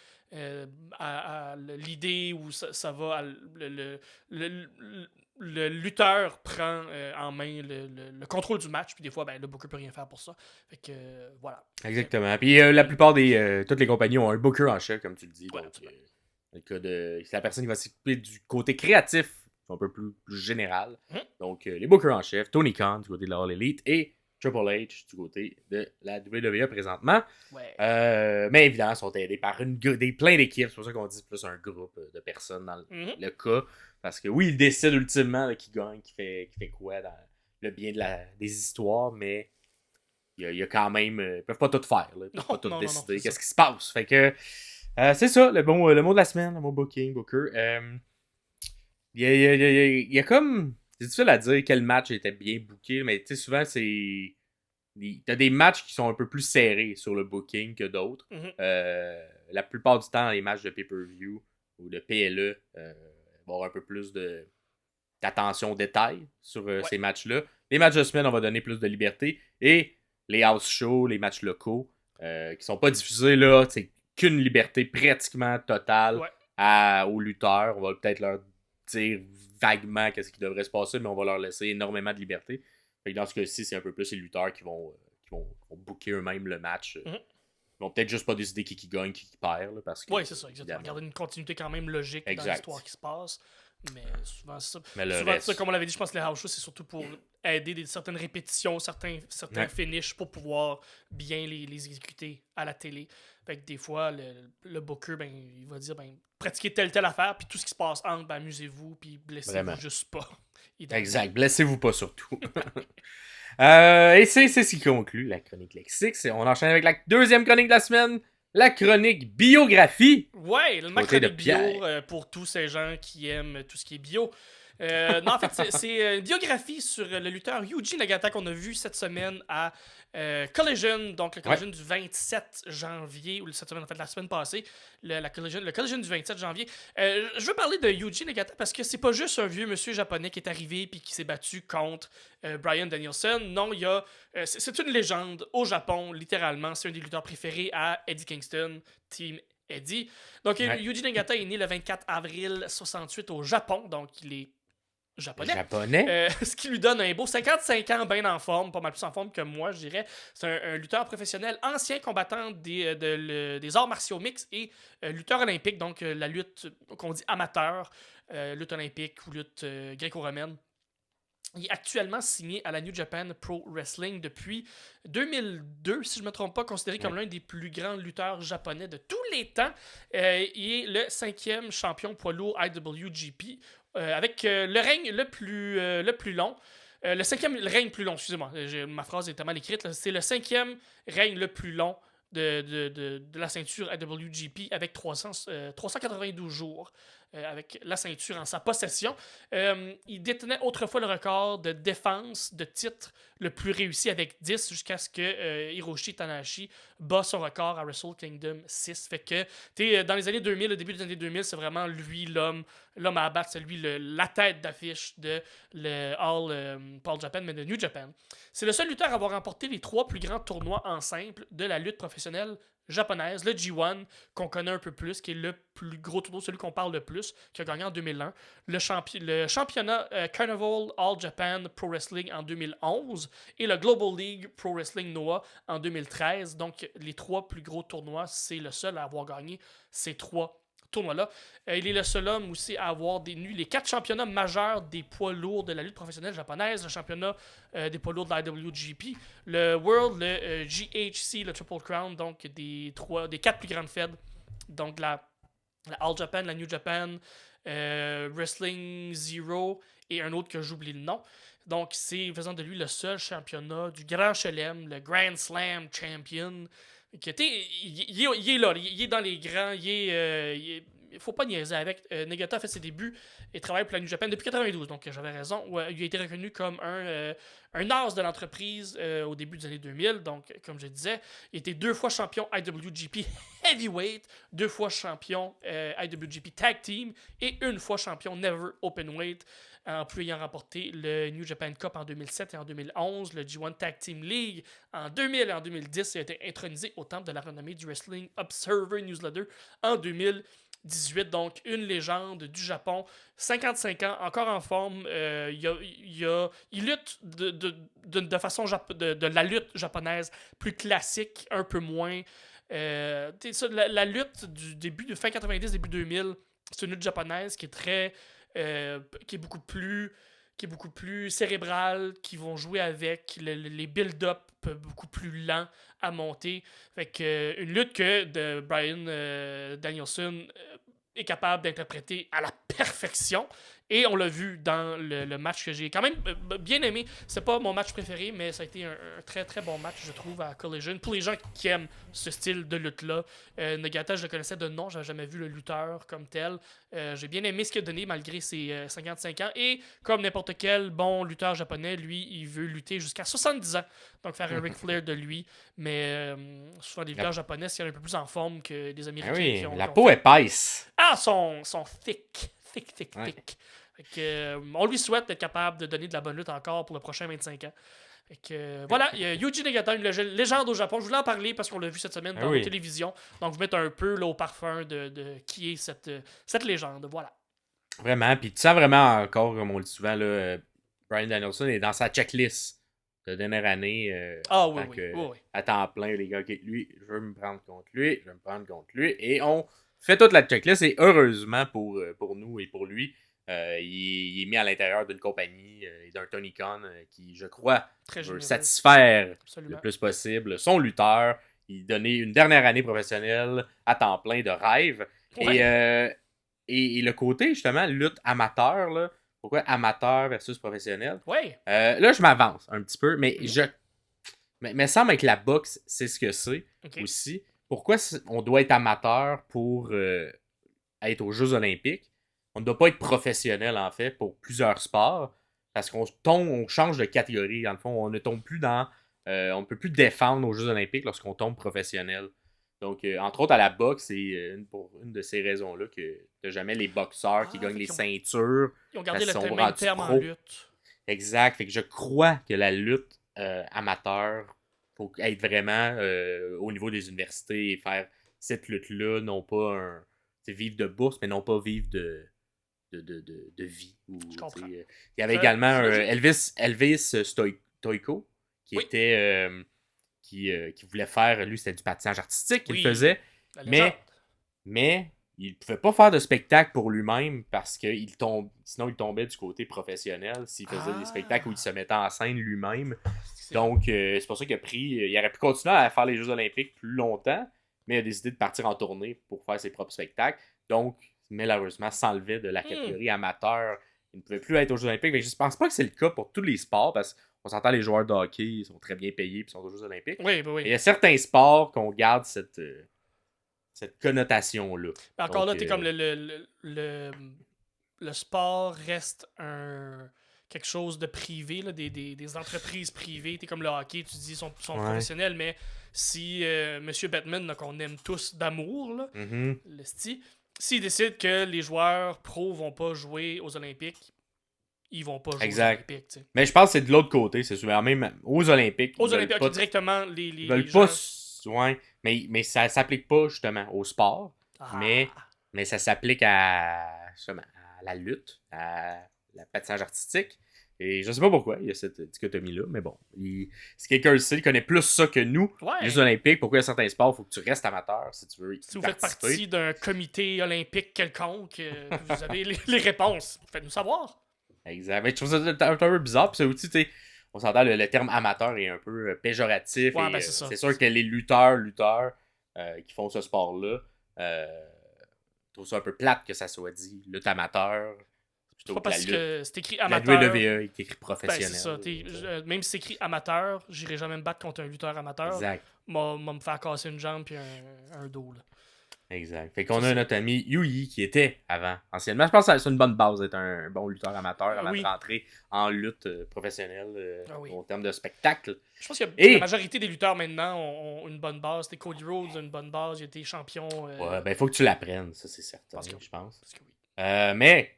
[SPEAKER 2] à l'idée où ça va le lutteur prend en main le contrôle du match, puis des fois, ben, le booker peut rien faire pour ça. Fait que, voilà.
[SPEAKER 1] Exactement. Puis la plupart toutes les compagnies ont un booker en chef, comme tu le dis.
[SPEAKER 2] Ouais,
[SPEAKER 1] donc, le cas c'est la personne qui va s'occuper du côté créatif, un peu plus général. Donc, les bookers en chef, Tony Khan du côté de la All Elite et Triple H du côté de la WWE présentement.
[SPEAKER 2] Ouais.
[SPEAKER 1] Mais évidemment, ils sont aidés par plein d'équipes. C'est pour ça qu'on dit plus un groupe de personnes dans le cas. Parce que oui, ils décident ultimement là, qui gagne, qui fait quoi dans le bien des histoires, mais il y a quand même. Ils peuvent pas tout faire. Là. Ils peuvent pas tout décider. Qu'est-ce qui se passe? Fait que c'est ça, le mot de la semaine, le mot booker. Il y a comme. C'est difficile à dire quel match était bien booké, mais tu sais, souvent, c'est. T'as des matchs qui sont un peu plus serrés sur le booking que d'autres. La plupart du temps, dans les matchs de pay-per-view ou de PLE, il va y avoir un peu plus d'attention au détail sur ces matchs-là. Les matchs de semaine, on va donner plus de liberté. Et les house shows, les matchs locaux, qui sont pas diffusés là, c'est qu'une liberté pratiquement totale aux lutteurs. On va peut-être leur dire vaguement qu'est-ce qui devrait se passer, mais on va leur laisser énormément de liberté. Fait que dans ce cas-ci, c'est un peu plus les lutteurs qui vont booker eux-mêmes le match.
[SPEAKER 2] Mhm.
[SPEAKER 1] Ils vont peut-être juste pas décider qui gagne, qui perd. Là, parce que,
[SPEAKER 2] Oui, c'est ça, exactement. Garder une continuité quand même logique dans
[SPEAKER 1] Exact.
[SPEAKER 2] l'histoire qui se passe. Mais souvent, c'est ça.
[SPEAKER 1] Mais le
[SPEAKER 2] Souvent,
[SPEAKER 1] reste-
[SPEAKER 2] ça, comme on l'avait dit, je pense que les house shows, c'est surtout pour aider certaines répétitions, certains
[SPEAKER 1] Ouais.
[SPEAKER 2] finishes pour pouvoir bien les exécuter à la télé. Fait que des fois, le booker, ben, il va dire, ben, pratiquez telle affaire, puis tout ce qui se passe entre, ben, amusez-vous, puis blessez-vous
[SPEAKER 1] Vraiment.
[SPEAKER 2] juste pas.
[SPEAKER 1] Exact. Blessez-vous pas surtout. Et c'est ce qui conclut la chronique lexique. On enchaîne avec la deuxième chronique de la semaine, la chronique biographie.
[SPEAKER 2] Ouais, le
[SPEAKER 1] Côté de
[SPEAKER 2] chronique bio
[SPEAKER 1] Pierre.
[SPEAKER 2] pour tous ces gens qui aiment tout ce qui est bio. Non, en fait, c'est une biographie sur le lutteur Yuji Nagata qu'on a vu cette semaine à Collision, donc le Collision du 27 janvier, ou cette semaine, en fait, la semaine passée, le Collision du 27 janvier. Je veux parler de Yuji Nagata parce que c'est pas juste un vieux monsieur japonais qui est arrivé puis qui s'est battu contre Bryan Danielson. Non, c'est une légende au Japon, littéralement. C'est un des lutteurs préférés à Eddie Kingston, Team Eddie. Donc, Yuji Nagata est né le 24 avril 68 au Japon, donc il est japonais. Ce qui lui donne un beau 55 ans bien en forme, pas mal plus en forme que moi, je dirais. C'est un lutteur professionnel, ancien combattant des arts martiaux mixtes et lutteur olympique, donc la lutte qu'on dit amateur, lutte olympique ou lutte gréco-romaine. Il est actuellement signé à la New Japan Pro Wrestling depuis 2002, si je ne me trompe pas, considéré comme l'un des plus grands lutteurs japonais de tous les temps. Il est le 5e champion poids lourd IWGP, avec le règne le plus long. Le 5e règne plus long, excusez-moi, ma phrase est mal écrite. Là. C'est le 5e règne le plus long de la ceinture IWGP avec 392 jours avec la ceinture en sa possession. Il détenait autrefois le record de défense de titre le plus réussi avec 10 jusqu'à ce que Hiroshi Tanahashi bat son record à Wrestle Kingdom 6. Fait que dans les années 2000, le début des années 2000, c'est vraiment lui l'homme à abattre, c'est lui la tête d'affiche de pas All Japan, mais de New Japan. C'est le seul lutteur à avoir remporté les 3 plus grands tournois en simple de la lutte professionnelle japonaise, le G1, qu'on connaît un peu plus, qui est le plus gros tournoi, celui qu'on parle le plus, qui a gagné en 2001, le championnat Carnival All Japan Pro Wrestling en 2011 et le Global League Pro Wrestling Noah en 2013. Donc, les 3 plus gros tournois, c'est le seul à avoir gagné ces 3 tournoi-là. Il est le seul homme aussi à avoir détenu les 4 championnats majeurs des poids lourds de la lutte professionnelle japonaise, le championnat des poids lourds de la IWGP, le World, le GHC, le Triple Crown, donc des 4 plus grandes feds, donc la All Japan, la New Japan, Wrestling Zero et un autre que j'oublie le nom. Donc, c'est faisant de lui le seul championnat du Grand Chelem, le Grand Slam Champion. Il est là, il est dans les grands, il faut pas niaiser avec. Nagata a fait ses débuts et travaille pour la New Japan depuis 92, donc j'avais raison. Il a été reconnu comme un as de l'entreprise au début des années 2000, donc comme je disais, il était 2 fois champion IWGP Heavyweight, 2 fois champion IWGP Tag Team et 1 fois champion Never Openweight, en plus ayant remporté le New Japan Cup en 2007 et en 2011, le G1 Tag Team League en 2000 et en 2010, il a été intronisé au temple de la renommée du Wrestling Observer Newsletter en 2018, donc une légende du Japon, 55 ans, encore en forme, il lutte de façon de la lutte japonaise plus classique, un peu moins. La lutte du début de fin 90, début 2000, c'est une lutte japonaise qui est très qui est beaucoup plus cérébrale, qui vont jouer avec les build-up beaucoup plus lents à monter. Fait que une lutte que de Bryan Danielson est capable d'interpréter à la perfection. Et on l'a vu dans le match que j'ai quand même bien aimé. C'est pas mon match préféré, mais ça a été un très très bon match, je trouve, à Collision. Pour les gens qui aiment ce style de lutte-là, Nagata, je le connaissais de nom, j'avais jamais vu le lutteur comme tel. J'ai bien aimé ce qu'il a donné malgré ses 55 ans. Et comme n'importe quel bon lutteur japonais, lui, il veut lutter jusqu'à 70 ans. Donc faire un Ric Flair de lui. Mais souvent, les lutteurs japonais, c'est un peu plus en forme que des Américains.
[SPEAKER 1] Oui, la peau épaisse.
[SPEAKER 2] Ah, sont thick.
[SPEAKER 1] Ouais.
[SPEAKER 2] Fait que, on lui souhaite d'être capable de donner de la bonne lutte encore pour le prochain 25 ans. Fait que, voilà, il y a Yuji Nagata, une légende au Japon. Je voulais en parler parce qu'on l'a vu cette semaine dans la télévision. Donc, vous mettre un peu là, au parfum de qui est cette légende. Voilà.
[SPEAKER 1] Vraiment, puis tu sens vraiment encore, comme on le dit souvent, là, Bryan Danielson est dans sa checklist de dernière année
[SPEAKER 2] Ah
[SPEAKER 1] en
[SPEAKER 2] oui,
[SPEAKER 1] tant
[SPEAKER 2] oui,
[SPEAKER 1] que
[SPEAKER 2] oui, oui.
[SPEAKER 1] à temps plein, les gars, ok, lui, je veux me prendre contre lui, je veux me prendre contre lui, et on fait toute la checklist, et heureusement pour nous et pour lui, il est mis à l'intérieur d'une compagnie et d'un Tony Khan qui, je crois,
[SPEAKER 2] Très
[SPEAKER 1] veut
[SPEAKER 2] généreux.
[SPEAKER 1] satisfaire le
[SPEAKER 2] Absolument.
[SPEAKER 1] plus possible son lutteur, il donnait une dernière année professionnelle à temps plein de rêve,
[SPEAKER 2] Ouais.
[SPEAKER 1] et le côté, justement, lutte amateur, là, pourquoi amateur versus professionnel?
[SPEAKER 2] Ouais.
[SPEAKER 1] Là, je m'avance un petit peu, mais
[SPEAKER 2] Mhm.
[SPEAKER 1] mais semble que la boxe, c'est ce que c'est
[SPEAKER 2] Ok.
[SPEAKER 1] aussi. Pourquoi on doit être amateur pour être aux Jeux Olympiques? On ne doit pas être professionnel, en fait, pour plusieurs sports. Parce on change de catégorie, dans le fond. On ne tombe plus dans. On ne peut plus défendre aux Jeux Olympiques lorsqu'on tombe professionnel. Donc, entre autres, à la boxe, c'est pour une de ces raisons-là que t'as jamais les boxeurs qui
[SPEAKER 2] Ah,
[SPEAKER 1] gagnent
[SPEAKER 2] fait
[SPEAKER 1] les
[SPEAKER 2] qu'ils ont,
[SPEAKER 1] ceintures
[SPEAKER 2] ils ont gardé
[SPEAKER 1] parce qu'ils sont
[SPEAKER 2] même
[SPEAKER 1] rendus
[SPEAKER 2] terme en
[SPEAKER 1] pro.
[SPEAKER 2] lutte.
[SPEAKER 1] Exact. Fait que je crois que la lutte amateur, faut être vraiment au niveau des universités et faire cette lutte-là, non pas vivre de bourse, mais non pas vivre de vie.
[SPEAKER 2] Je comprends.
[SPEAKER 1] Il y avait également
[SPEAKER 2] C'est logique.
[SPEAKER 1] Elvis Stoico, qui
[SPEAKER 2] Oui.
[SPEAKER 1] était qui voulait faire, lui, c'était du patinage artistique qu'il
[SPEAKER 2] Oui.
[SPEAKER 1] faisait,
[SPEAKER 2] La légende.
[SPEAKER 1] mais il pouvait pas faire de spectacle pour lui-même parce que sinon il tombait du côté professionnel s'il faisait des spectacles où il se mettait en scène lui-même. Donc, c'est pour ça qu'il a pris. Il aurait pu continuer à faire les Jeux Olympiques plus longtemps, mais il a décidé de partir en tournée pour faire ses propres spectacles. Donc, malheureusement, s'enlevait de la catégorie amateur. Il ne pouvait plus être aux Jeux Olympiques. Mais je pense pas que c'est le cas pour tous les sports parce qu'on s'entend, les joueurs de hockey, ils sont très bien payés et sont aux Jeux Olympiques.
[SPEAKER 2] Oui, ben oui.
[SPEAKER 1] Et il y a certains sports qu'on garde cette connotation-là.
[SPEAKER 2] Mais encore
[SPEAKER 1] Donc,
[SPEAKER 2] là, t'es comme le sport reste quelque chose de privé, là, des entreprises privées. T'es comme le hockey, tu dis, sont
[SPEAKER 1] ouais.
[SPEAKER 2] professionnels, mais si Monsieur Batman, là, qu'on aime tous d'amour, là,
[SPEAKER 1] Mhm.
[SPEAKER 2] le sti, s'il décide que les joueurs pros vont pas jouer aux Olympiques, ils vont pas jouer
[SPEAKER 1] Exact.
[SPEAKER 2] aux Olympiques. T'sais.
[SPEAKER 1] Mais je pense que c'est de l'autre côté, c'est souvent même aux Olympiques.
[SPEAKER 2] Aux
[SPEAKER 1] ils veulent
[SPEAKER 2] Olympiques,
[SPEAKER 1] pas
[SPEAKER 2] ok, directement,
[SPEAKER 1] ils veulent
[SPEAKER 2] les
[SPEAKER 1] pas.
[SPEAKER 2] gens...
[SPEAKER 1] Ouais, mais ça s'applique pas justement au sport,
[SPEAKER 2] Ah.
[SPEAKER 1] mais ça s'applique justement, à la lutte, à la patinage artistique. Et je sais pas pourquoi il y a cette dichotomie-là, mais bon. Si quelqu'un le sait, il connaît plus ça que nous,
[SPEAKER 2] Ouais.
[SPEAKER 1] les Jeux Olympiques, pourquoi il y a certains sports, il faut que tu restes amateur si tu veux
[SPEAKER 2] Si vous
[SPEAKER 1] participer.
[SPEAKER 2] faites partie d'un comité olympique quelconque, vous avez les réponses. Faites-nous savoir.
[SPEAKER 1] Exact. Mais je trouve ça un peu bizarre. Puis c'est aussi, tu sais, on s'entend, le terme amateur est un peu péjoratif.
[SPEAKER 2] Ouais,
[SPEAKER 1] et
[SPEAKER 2] ben c'est ça.
[SPEAKER 1] c'est sûr que les lutteurs qui font ce sport-là, je trouve ça un peu plate que ça soit dit lutte amateur.
[SPEAKER 2] C'est
[SPEAKER 1] Plutôt
[SPEAKER 2] pas
[SPEAKER 1] que la
[SPEAKER 2] parce
[SPEAKER 1] lutte.
[SPEAKER 2] que c'est écrit
[SPEAKER 1] La
[SPEAKER 2] amateur.
[SPEAKER 1] WWE est écrit
[SPEAKER 2] Ben,
[SPEAKER 1] professionnel.
[SPEAKER 2] c'est ça. Même si c'est écrit amateur, j'irai jamais me battre contre un lutteur amateur.
[SPEAKER 1] Exact.
[SPEAKER 2] M'a me faire casser une jambe puis un dos. Là.
[SPEAKER 1] Exact. Fait qu'on a notre ami Yui qui était avant, anciennement. Je pense que c'est une bonne base d'être un bon lutteur amateur avant de rentrer en lutte professionnelle en termes de spectacle.
[SPEAKER 2] Je pense que la majorité des lutteurs maintenant ont une bonne base. C'était Cody Rhodes a une bonne base, il a été champion.
[SPEAKER 1] Ouais, ben il faut que tu l'apprennes, ça c'est certain, je pense.
[SPEAKER 2] Parce que oui.
[SPEAKER 1] Mais,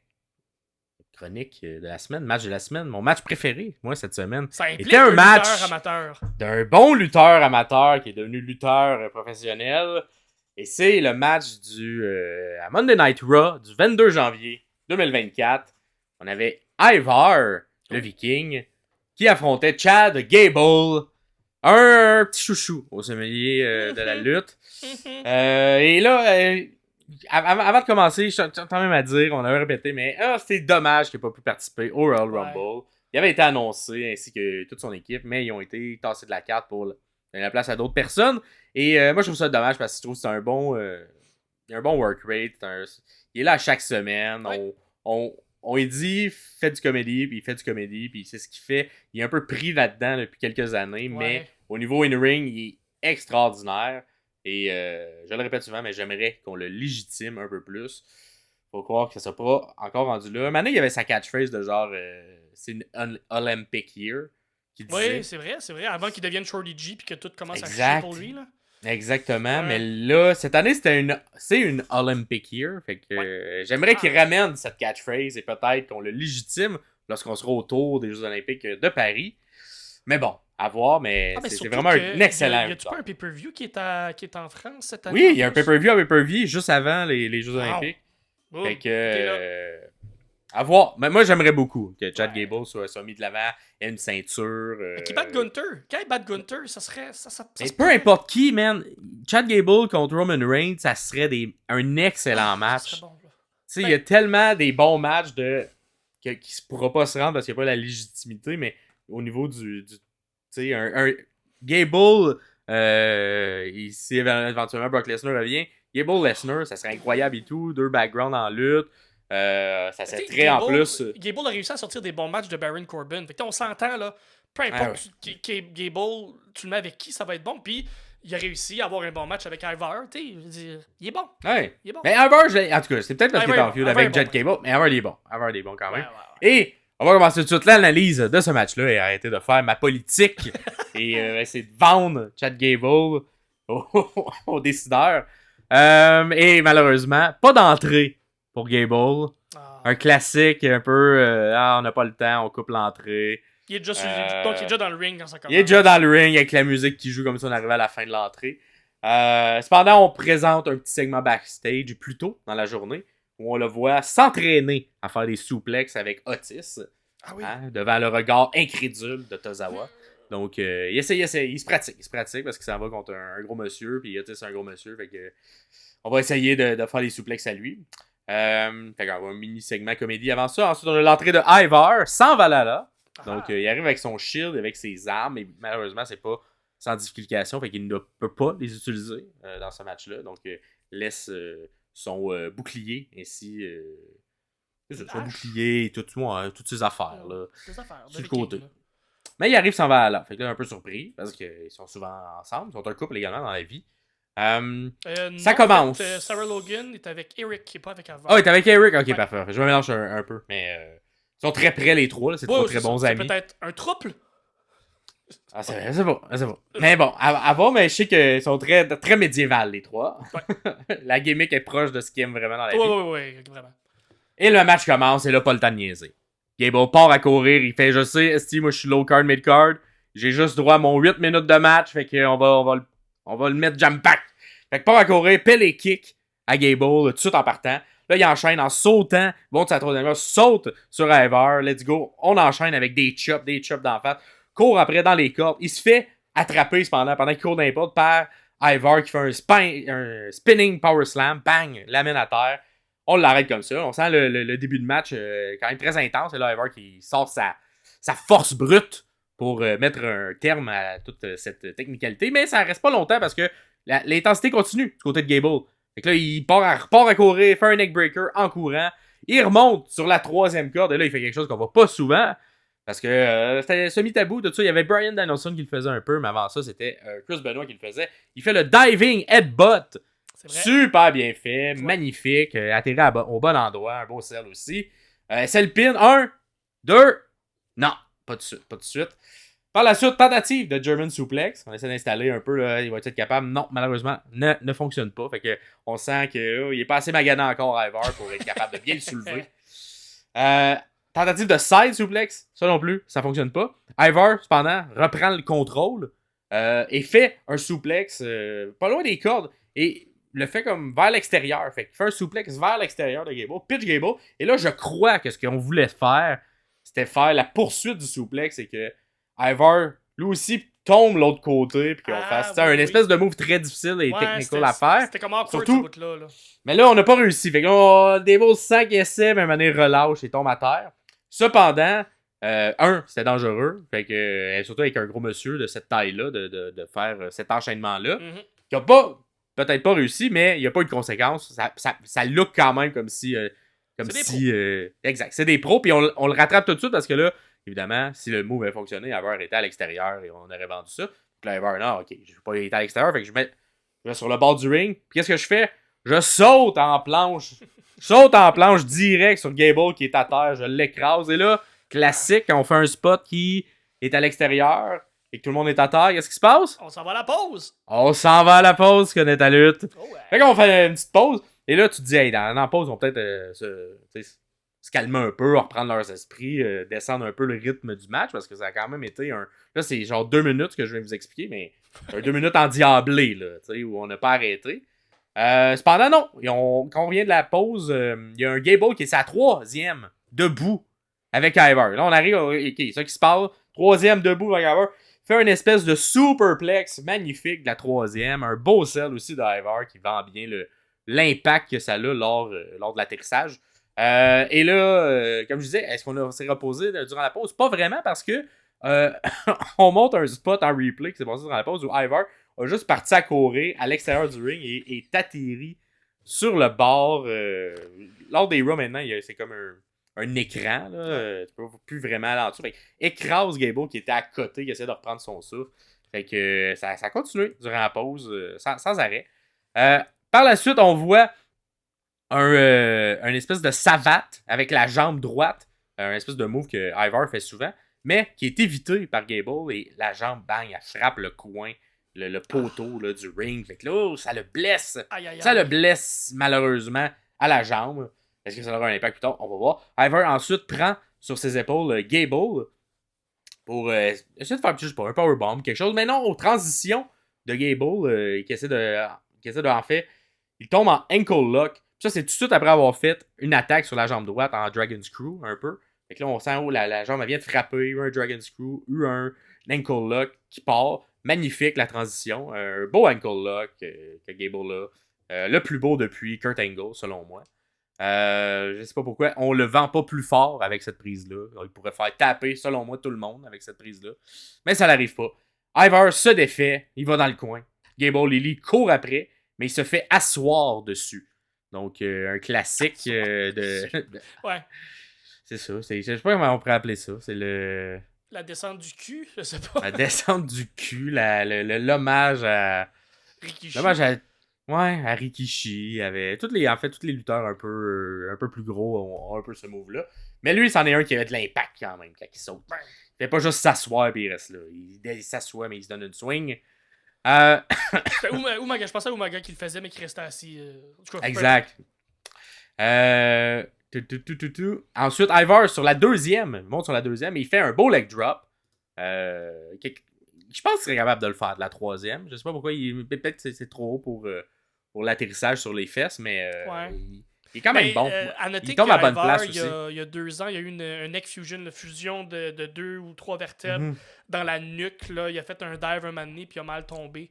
[SPEAKER 1] chronique de la semaine, match de la semaine, mon match préféré, moi, cette semaine,
[SPEAKER 2] ça implique
[SPEAKER 1] était un match
[SPEAKER 2] lutteur amateur.
[SPEAKER 1] d'un bon lutteur amateur qui est devenu lutteur professionnel. Et c'est le match à Monday Night Raw du 22 janvier 2024. On avait Ivar, le Viking, qui affrontait Chad Gable, un petit chouchou au sommelier de la lutte. Et là, avant de commencer, je tiens quand même à dire, on avait répété, mais c'était dommage qu'il n'ait pas pu participer au Royal Rumble. Il avait été annoncé, ainsi que toute son équipe, mais ils ont été tassés de la carte pour donner la place à d'autres personnes. Et moi, je trouve ça dommage parce que je trouve que c'est un bon work rate. Il est là chaque semaine.
[SPEAKER 2] Ouais.
[SPEAKER 1] On lui dit, fais du comédie, puis il fait du comédie, puis c'est ce qu'il fait. Il est un peu pris là-dedans depuis quelques années, mais au niveau in-ring, il est extraordinaire. Et je le répète souvent, mais j'aimerais qu'on le légitime un peu plus. Faut croire que ça soit pas encore rendu là. Maintenant, il y avait sa catchphrase de genre c'est une Olympic Year.
[SPEAKER 2] Oui, c'est vrai. Avant qu'il devienne Shorty G puis que tout commence à chier pour lui. Là.
[SPEAKER 1] Exactement. Ouais. Mais là, cette année, c'est une Olympic Year. Fait que j'aimerais qu'il ramène cette catchphrase et peut-être qu'on le légitime lorsqu'on sera autour des Jeux Olympiques de Paris. Mais bon, à voir, mais c'est vraiment un excellent.
[SPEAKER 2] Y a-tu pas un pay-per-view qui est en France cette année?
[SPEAKER 1] Oui, il y a un pay-per-view à pay-per-view juste avant les Jeux Olympiques.
[SPEAKER 2] Boom.
[SPEAKER 1] Fait que À voir. Mais moi, j'aimerais beaucoup que Chad Gable soit mis de l'avant, ait une ceinture.
[SPEAKER 2] Qui bat Gunther. Quand il bat Gunther, ça serait.
[SPEAKER 1] Mais peu importe qui, man. Chad Gable contre Roman Reigns, ça serait un excellent match.
[SPEAKER 2] Ça serait bon, là.
[SPEAKER 1] Tu sais, il y a tellement des bons matchs qui ne pourra pas se rendre parce qu'il n'y a pas la légitimité, mais au niveau du tu sais, un Gable, si éventuellement Brock Lesnar revient, Gable Lesnar, ça serait incroyable et tout. 2 backgrounds en lutte. Ça serait très en plus.
[SPEAKER 2] Gable a réussi à sortir des bons matchs de Baron Corbin. Fait que on s'entend, là. Peu importe Gable, tu le mets avec qui, ça va être bon. Puis il a réussi à avoir un bon match avec Ivar. Tu sais, je veux dire, il est bon.
[SPEAKER 1] Ouais.
[SPEAKER 2] Il est bon.
[SPEAKER 1] Mais Ivar, en tout cas, c'est peut-être parce qu'il est en feud avec Jet Gable, mais Ivar, il est bon. Ivar, il est bon quand même. Ouais. Et on va commencer tout de suite l'analyse de ce match-là et arrêter de faire ma politique et essayer de vendre Chad Gable aux décideurs. Et malheureusement, pas d'entrée pour Gable. Un classique un peu on n'a pas le temps, on coupe l'entrée.
[SPEAKER 2] Il est déjà donc il est déjà dans le ring quand ça commence.
[SPEAKER 1] Il est déjà dans le ring avec la musique qui joue comme si on arrivait à la fin de l'entrée. Cependant, on présente un petit segment backstage plus tôt dans la journée où on le voit s'entraîner à faire des souplexes avec Otis.
[SPEAKER 2] Ah oui.
[SPEAKER 1] Devant le regard incrédule de Tozawa. Donc, il essaie, il se pratique parce qu'il s'en va contre un gros monsieur, puis Otis c'est un gros monsieur, fait que on va essayer de faire les souplexes à lui. Fait qu'on va un mini segment comédie avant ça. Ensuite, on a l'entrée de Ivar sans Valhalla. Donc, il arrive avec son shield, avec ses armes, et malheureusement, c'est pas sans difficulté, fait qu'il ne peut pas les utiliser dans ce match-là. Donc, laisse son bouclier ainsi. Son bouclier et toutes ses affaires là, sur le côté. Mais il arrive sans Valhalla. Fait que là, un peu surpris parce qu'ils sont souvent ensemble. Ils sont un couple également dans la vie. Ça commence.
[SPEAKER 2] En fait, Sarah Logan est avec Eric, qui n'est pas avec Ivar.
[SPEAKER 1] Ah, il est avec Eric? Ok, parfait. Je me mélange un peu. Mais ils sont très près les trois. Là. C'est trois très bons amis.
[SPEAKER 2] C'est peut-être un trouble.
[SPEAKER 1] Ah, c'est bon. Mais bon, avant, mais je sais qu'ils sont très, très médiévales, les trois. Ouais. La gimmick est proche de ce qu'ils aiment vraiment dans la vie.
[SPEAKER 2] Oui, vraiment.
[SPEAKER 1] Et le match commence, et là, pas le temps de niaiser. Gable part à courir, il fait, je sais, moi je suis low card, mid card, j'ai juste droit à mon 8 minutes de match, fait qu'on va le mettre jam pack. Fait que part à courir, pèle les kicks à Gable, tout de suite en partant. Là, il enchaîne en sautant, bon de sa troisième heure, saute sur Ivar, let's go. On enchaîne avec des chops d'en face, court après dans les cordes, il se fait attraper cependant, pendant qu'il court dans les portes par Ivar qui fait un spinning power slam, bang, l'amène à terre. On l'arrête comme ça. On sent le début de match quand même très intense. Et là, Ivar qui sort sa force brute pour mettre un terme à toute cette technicalité. Mais ça reste pas longtemps parce que l'intensité continue du côté de Gable. Fait que là, il repart à courir, fait un neckbreaker en courant. Il remonte sur la troisième corde. Et là, il fait quelque chose qu'on voit pas souvent. Parce que c'était semi-tabou. De tout ça, il y avait Bryan Danielson qui le faisait un peu. Mais avant ça, c'était Chris Benoit qui le faisait. Il fait le diving headbutt. Super bien fait, magnifique, atterri au bon endroit, un beau sel aussi. C'est le pin, 1, 2, non, pas de suite. Par la suite, tentative de German Suplex, on essaie d'installer un peu, là, il va être capable, non, malheureusement, ne fonctionne pas, fait que on sent qu'il est pas assez magané encore à Ivar pour être capable de bien le soulever. Tentative de side suplex, ça non plus, ça fonctionne pas. Ivar, cependant, reprend le contrôle et fait un suplex pas loin des cordes, et le fait comme vers l'extérieur. Fait qu'il fait un suplex vers l'extérieur de Gable, pitch Gable. Et là, je crois que ce qu'on voulait faire, c'était faire la poursuite du suplex et que Ivar, lui aussi, tombe l'autre côté. Puis qu'on fasse un espèce de move très difficile et technical à faire.
[SPEAKER 2] C'était comme awkward
[SPEAKER 1] surtout,
[SPEAKER 2] ce bout-là.
[SPEAKER 1] Mais là, on n'a pas réussi. Fait que là, Gable sent qu'il essaie, mais à un moment donné, relâche et tombe à terre. Cependant, c'était dangereux. Fait que, surtout avec un gros monsieur de cette taille-là, de faire cet enchaînement-là. Qui a pas. Peut-être pas réussi, mais il n'y a pas eu de conséquences. Ça look quand même comme si. Exact. C'est des pros, puis on le rattrape tout de suite parce que là, évidemment, si le move avait fonctionné, Ivar était à l'extérieur et on aurait vendu ça. Puis là, Ivar, non, ok, je ne vais pas être à l'extérieur, fait que je vais sur le bord du ring. Puis qu'est-ce que je fais? Je saute en planche. Je saute en planche direct sur Gable qui est à terre. Je l'écrase. Et là, classique, quand on fait un spot qui est à l'extérieur. Et que tout le monde est à terre, qu'est-ce qui se passe?
[SPEAKER 2] On s'en va à la pause!
[SPEAKER 1] On s'en va à la pause, connaît ta lutte. Oh ouais. Fait qu'on fait une petite pause. Et là, tu te dis, hey, dans la pause, on va peut-être se calmer un peu, reprendre leurs esprits, descendre un peu le rythme du match, parce que ça a quand même été un... Là, c'est genre 2 minutes que je vais vous expliquer, mais un 2 minutes endiablées, là, où on n'a pas arrêté. Cependant, non. Quand on revient de la pause, il y a un Gable qui est sa 3e debout avec Ivar. Là, on arrive, ok, c'est ça qui se passe. Troisième debout avec Ivar. Fait une espèce de superplex magnifique de la troisième. Un beau sell aussi d'Ivar qui vend bien l'impact que ça a lors de l'atterrissage. Et là, comme je disais, est-ce qu'on s'est reposé durant la pause? Pas vraiment parce que on monte un spot en replay qui s'est passé durant la pause où Ivar a juste parti à courir à l'extérieur du ring et est atterri sur le bord. Lors des Raw maintenant, c'est comme un écran. Là, tu peux plus vraiment aller en dessous. Écrase Gable qui était à côté, qui essaie de reprendre son souffle. Fait que ça a continué durant la pause sans arrêt. Par la suite, on voit un espèce de savate avec la jambe droite. Un espèce de move que Ivar fait souvent, mais qui est évité par Gable et la jambe, bang, elle frappe le coin, le poteau là, du ring. Fait que là, ça le blesse. Ça le blesse malheureusement à la jambe. Est-ce que ça aura un impact plus tard? On va voir. Ivar ensuite prend sur ses épaules Gable pour essayer de faire je sais pas, un powerbomb, quelque chose. Mais non, aux transitions de Gable qui essaie de en fait, il tombe en ankle lock. Ça, c'est tout de suite après avoir fait une attaque sur la jambe droite en Dragon Screw, un peu. Fait que là, on sent où la jambe vient de frapper, un Dragon Screw, un ankle lock qui part. Magnifique la transition. Un beau ankle lock que Gable a. Le plus beau depuis Kurt Angle, selon moi. Je sais pas pourquoi. On le vend pas plus fort avec cette prise-là. Il pourrait faire taper, selon moi, tout le monde avec cette prise-là. Mais ça n'arrive pas. Ivar se défait. Il va dans le coin. Gable Lily court après, mais il se fait asseoir dessus. Donc, un classique de...
[SPEAKER 2] Ouais.
[SPEAKER 1] C'est ça. Je sais pas comment on pourrait appeler ça. C'est le...
[SPEAKER 2] La descente du cul, je sais pas.
[SPEAKER 1] La descente du cul. L'hommage à...
[SPEAKER 2] Rikishi.
[SPEAKER 1] L'hommage à... Ouais, à Rikishi. Tous les lutteurs un peu plus gros ont un peu ce move-là. Mais lui, c'en est un qui avait de l'impact quand même, quand il saute. Il fait pas juste s'asseoir et il reste là. Il s'assoit, mais il se donne une swing.
[SPEAKER 2] Umaga, je pensais à Umaga qui le faisait, mais qui restait assis.
[SPEAKER 1] Exact. Ensuite, Ivar sur la deuxième. Il monte sur la deuxième et il fait un beau leg drop. Je pense qu'il serait capable de le faire de la troisième. Je sais pas pourquoi. Peut-être que c'est trop haut pour l'atterrissage sur les fesses, mais il est quand même bon.
[SPEAKER 2] À noter
[SPEAKER 1] il tombe à bonne
[SPEAKER 2] Ivar,
[SPEAKER 1] place aussi.
[SPEAKER 2] Il y a 2 ans, il y a eu une neck fusion, une fusion de 2 ou 3 vertèbres dans la nuque. Là. Il a fait un dive un moment donné, puis il a mal tombé.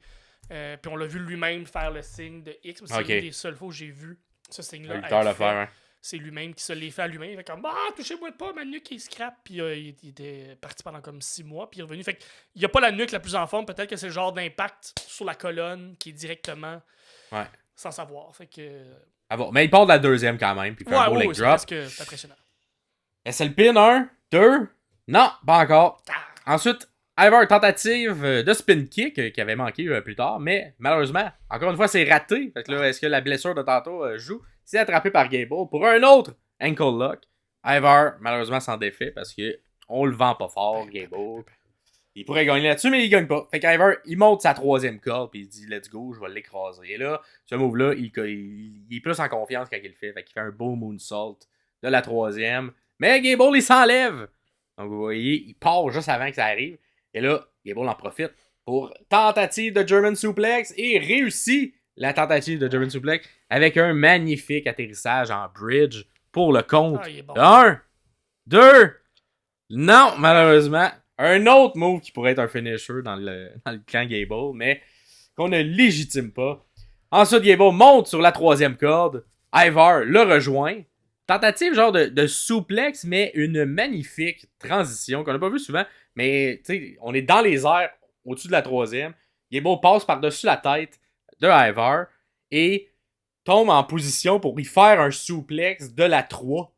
[SPEAKER 2] Puis on l'a vu lui-même faire le signe de X. C'est une des seules fois où j'ai vu ce signe-là. C'est lui-même qui se l'est fait à lui-même. Il fait comme touchez-moi pas, ma nuque il scrape. Puis il était parti pendant comme 6 mois. Puis il est revenu. Fait qu'il n'y a pas la nuque la plus en forme. Peut-être que c'est le genre d'impact sur la colonne qui est directement sans savoir. Fait que.
[SPEAKER 1] Mais il part de la deuxième quand même. Puis il fait un beau leg drop.
[SPEAKER 2] C'est impressionnant.
[SPEAKER 1] Est-ce le pin 1, 2? Non, pas encore. Ensuite, Ivar, tentative de spin kick qui avait manqué plus tard, mais malheureusement, encore une fois, c'est raté. Fait que là, est-ce que la blessure de tantôt joue? C'est attrapé par Gable pour un autre ankle lock. Ivar, malheureusement, s'en défait parce que on le vend pas fort, Gable. Il pourrait gagner là-dessus, mais il gagne pas. Fait qu'Ivar, il monte sa troisième corde puis il dit let's go, je vais l'écraser. Et là, ce move-là, il est plus en confiance quand il le fait. Fait qu'il fait un beau moonsault de la troisième. Mais Gable, il s'enlève. Donc vous voyez, il part juste avant que ça arrive. Et là, Gable en profite pour tentative de German Suplex et réussit la tentative de German Suplex avec un magnifique atterrissage en bridge pour le compte. 1, 2, non, malheureusement. Un autre move qui pourrait être un finisher dans le clan Gable, mais qu'on ne légitime pas. Ensuite, Gable monte sur la troisième corde. Ivar le rejoint. Tentative genre de suplex, mais une magnifique transition qu'on n'a pas vu souvent. Mais on est dans les airs au-dessus de la troisième. Gable passe par-dessus la tête de Ivar et tombe en position pour y faire un suplex de la 3.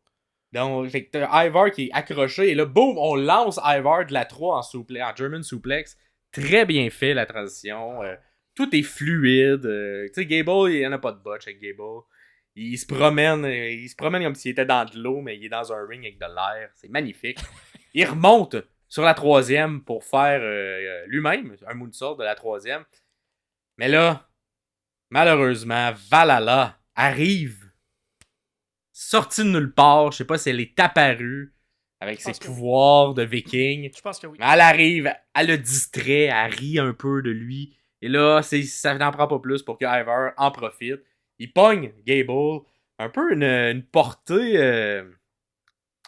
[SPEAKER 1] Donc, fait que t'as Ivar qui est accroché et là, boum, on lance Ivar de la 3 en German suplex. Très bien fait la transition. Tout est fluide. Tu sais, Gable, il n'y en a pas de botch avec Gable. Il se promène comme s'il était dans de l'eau, mais il est dans un ring avec de l'air. C'est magnifique. Il remonte sur la troisième pour faire lui-même un moonsault de la troisième. Mais là, malheureusement, Valhalla arrive, sorti de nulle part. Je sais pas si elle est apparue avec ses pouvoirs de viking.
[SPEAKER 2] Je pense que oui.
[SPEAKER 1] Mais elle arrive, elle le distrait, elle rit un peu de lui. Et là, ça n'en prend pas plus pour que Ivar en profite. Il pogne Gable. Un peu une portée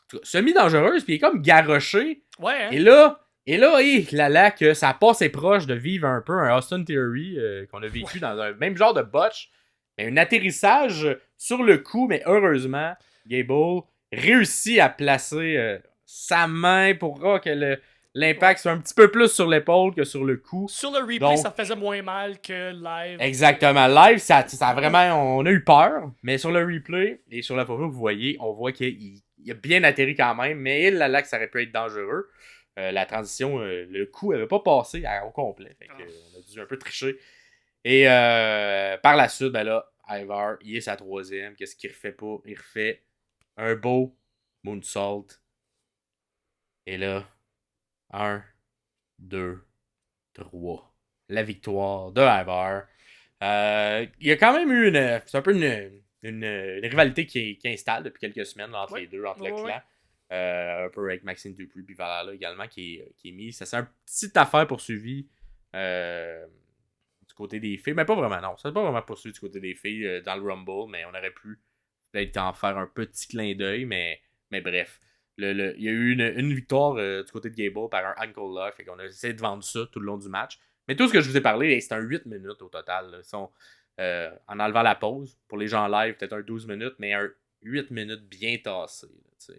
[SPEAKER 1] tout cas, semi-dangereuse, puis il est comme garoché.
[SPEAKER 2] Ouais, hein?
[SPEAKER 1] Et là, là, que ça passe proche de vivre un peu un Austin Theory qu'on a vécu dans un même genre de botch. Mais un atterrissage sur le coup, mais heureusement, Gable réussit à placer sa main pour que l'impact soit un petit peu plus sur l'épaule que sur le cou.
[SPEAKER 2] Sur le replay,
[SPEAKER 1] Donc,
[SPEAKER 2] ça faisait moins mal que live.
[SPEAKER 1] exactement. Live, ça a vraiment... On a eu peur, mais sur le replay et sur la photo que vous voyez, on voit qu'il a bien atterri quand même, mais là que ça aurait pu être dangereux. La transition, le coup n'avait pas passé au complet. Fait que, on a dû un peu tricher. Et par la suite, ben là, Ivar, il est sa troisième. Qu'est-ce qu'il refait pas? Il refait un beau moonsault. Et là, 1, 2, 3. La victoire de Ivar. Il y a quand même eu c'est un peu une rivalité qui installe depuis quelques semaines là, entre les deux, entre le clan. Un peu avec Maxime Dupuis et Valhalla également qui est mis. Ça c'est une petite affaire poursuivie du côté des filles. Mais pas vraiment, non. Ça n'est pas vraiment poursuivi du côté des filles dans le Rumble, mais on aurait pu peut-être en faire un petit clin d'œil, mais bref. Il y a eu une victoire du côté de Gable par un ankle lock. Fait qu'on a essayé de vendre ça tout le long du match. Mais tout ce que je vous ai parlé, c'est un 8 minutes au total. Là. En enlevant la pause. Pour les gens live, peut-être un 12 minutes, mais un 8 minutes bien tassé. Là,